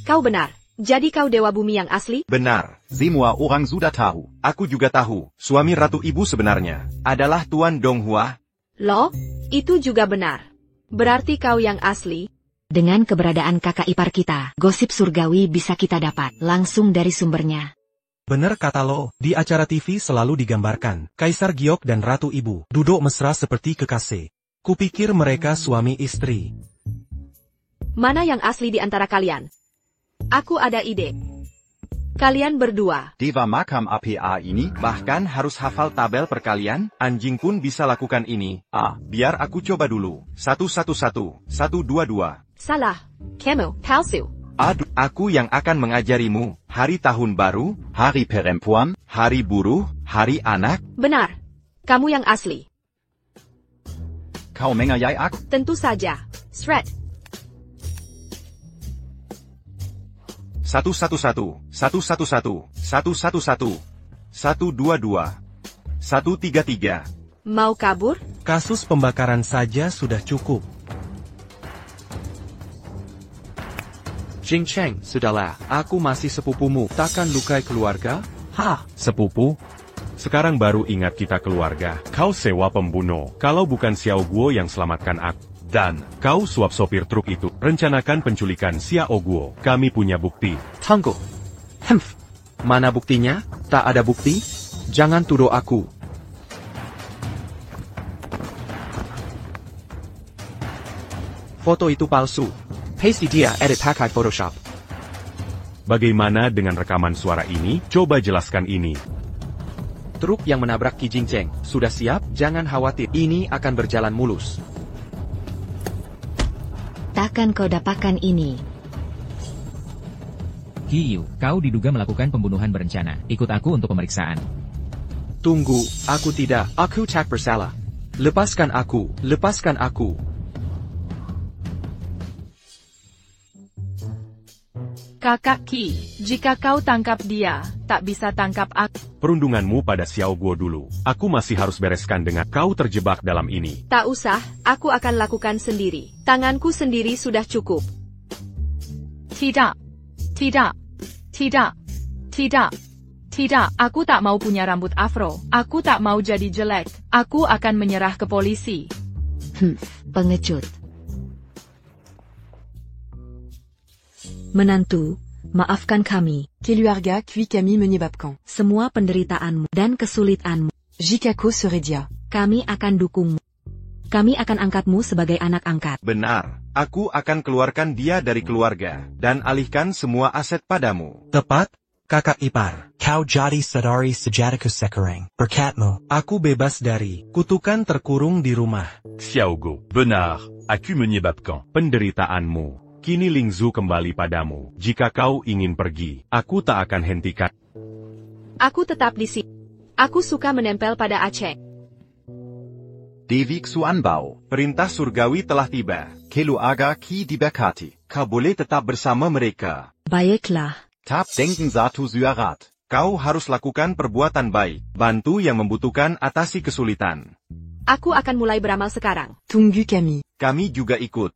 Kau benar. Jadi kau Dewa Bumi yang asli? Benar. Semua orang sudah tahu. Aku juga tahu. Suami Ratu Ibu sebenarnya adalah Tuan Donghua. Loh, itu juga benar. Berarti kau yang asli? Dengan keberadaan kakak ipar kita, gosip surgawi bisa kita dapat langsung dari sumbernya. Bener kata lo, di acara TV selalu digambarkan, Kaisar Giok dan Ratu Ibu duduk mesra seperti kekasih. Kupikir mereka suami istri. Mana yang asli di antara kalian? Aku ada ide. Kalian berdua. Dewa makam APA ini Bahkan harus hafal tabel perkalian, anjing pun bisa lakukan ini. Biar aku coba dulu. 111, 122. Salah. Kamu palsu. Aduh, aku yang akan mengajarimu. Hari tahun baru, hari perempuan, hari buruh, hari anak. Benar. Kamu yang asli. kau mengayai aku. Tentu saja. Shred. 111, 111, 111, 122, 133. Mau kabur? Kasus pembakaran saja sudah cukup. Jing Cheng, sudahlah, aku masih sepupumu, takkan lukai keluarga? Sepupu? Sekarang baru ingat kita keluarga. Kau sewa pembunuh. Kalau bukan Xiao Guo yang selamatkan aku. Dan, kau suap sopir truk itu. Rencanakan penculikan Xiao Guo. Kami punya bukti. Tunggu. Mana buktinya? Tak ada bukti? Jangan tuduh aku. Foto itu palsu. Paste dia, edit pakai Photoshop. Bagaimana dengan rekaman suara ini? Coba jelaskan ini. Truk yang menabrak Qi Jingcheng, sudah siap? Jangan khawatir, ini akan berjalan mulus. Takkan kau dapatkan ini. Qiyu, kau diduga melakukan pembunuhan berencana. Ikut aku untuk pemeriksaan. Tunggu, aku tidak. Aku tak bersalah. Lepaskan aku, lepaskan aku. Kakak Qi, jika kau tangkap dia, tak bisa tangkap aku. Perundunganmu pada Xiao Guo dulu. Aku masih harus bereskan dengan kau terjebak dalam ini. Tak usah, aku akan lakukan sendiri. Tanganku sendiri sudah cukup. Tidak. Tidak. Tidak. Tidak. Tidak. Aku tak mau punya rambut afro. Aku tak mau jadi jelek. Aku akan menyerah ke polisi. Pengecut. Menantu, maafkan kami. Keluarga Kui Kami menyebabkan. Semua penderitaanmu dan kesulitanmu. Jikaku serait dia. Kami akan dukungmu. Kami akan angkatmu sebagai anak angkat. Benar, aku akan keluarkan dia dari keluarga, dan alihkan semua aset padamu. Tepat, kakak ipar. Kau jadi saudari sejatiku sekarang. Berkatmu. Aku bebas dari kutukan terkurung di rumah. Xiao Guo, benar, aku menyebabkan Penderitaanmu. Kini Lingzu kembali padamu. Jika kau ingin pergi, aku tak akan hentikan. Aku tetap di sini. Aku suka menempel pada Aceh. Dewi Xuanbao, Perintah surgawi telah tiba. keluarga Qi diberkati. Kau boleh tetap bersama mereka. Baiklah. Tap denken satu suarat. Kau harus lakukan perbuatan baik. Bantu yang membutuhkan atasi kesulitan. Aku akan mulai beramal sekarang. Tunggu Kami. Kami juga ikut.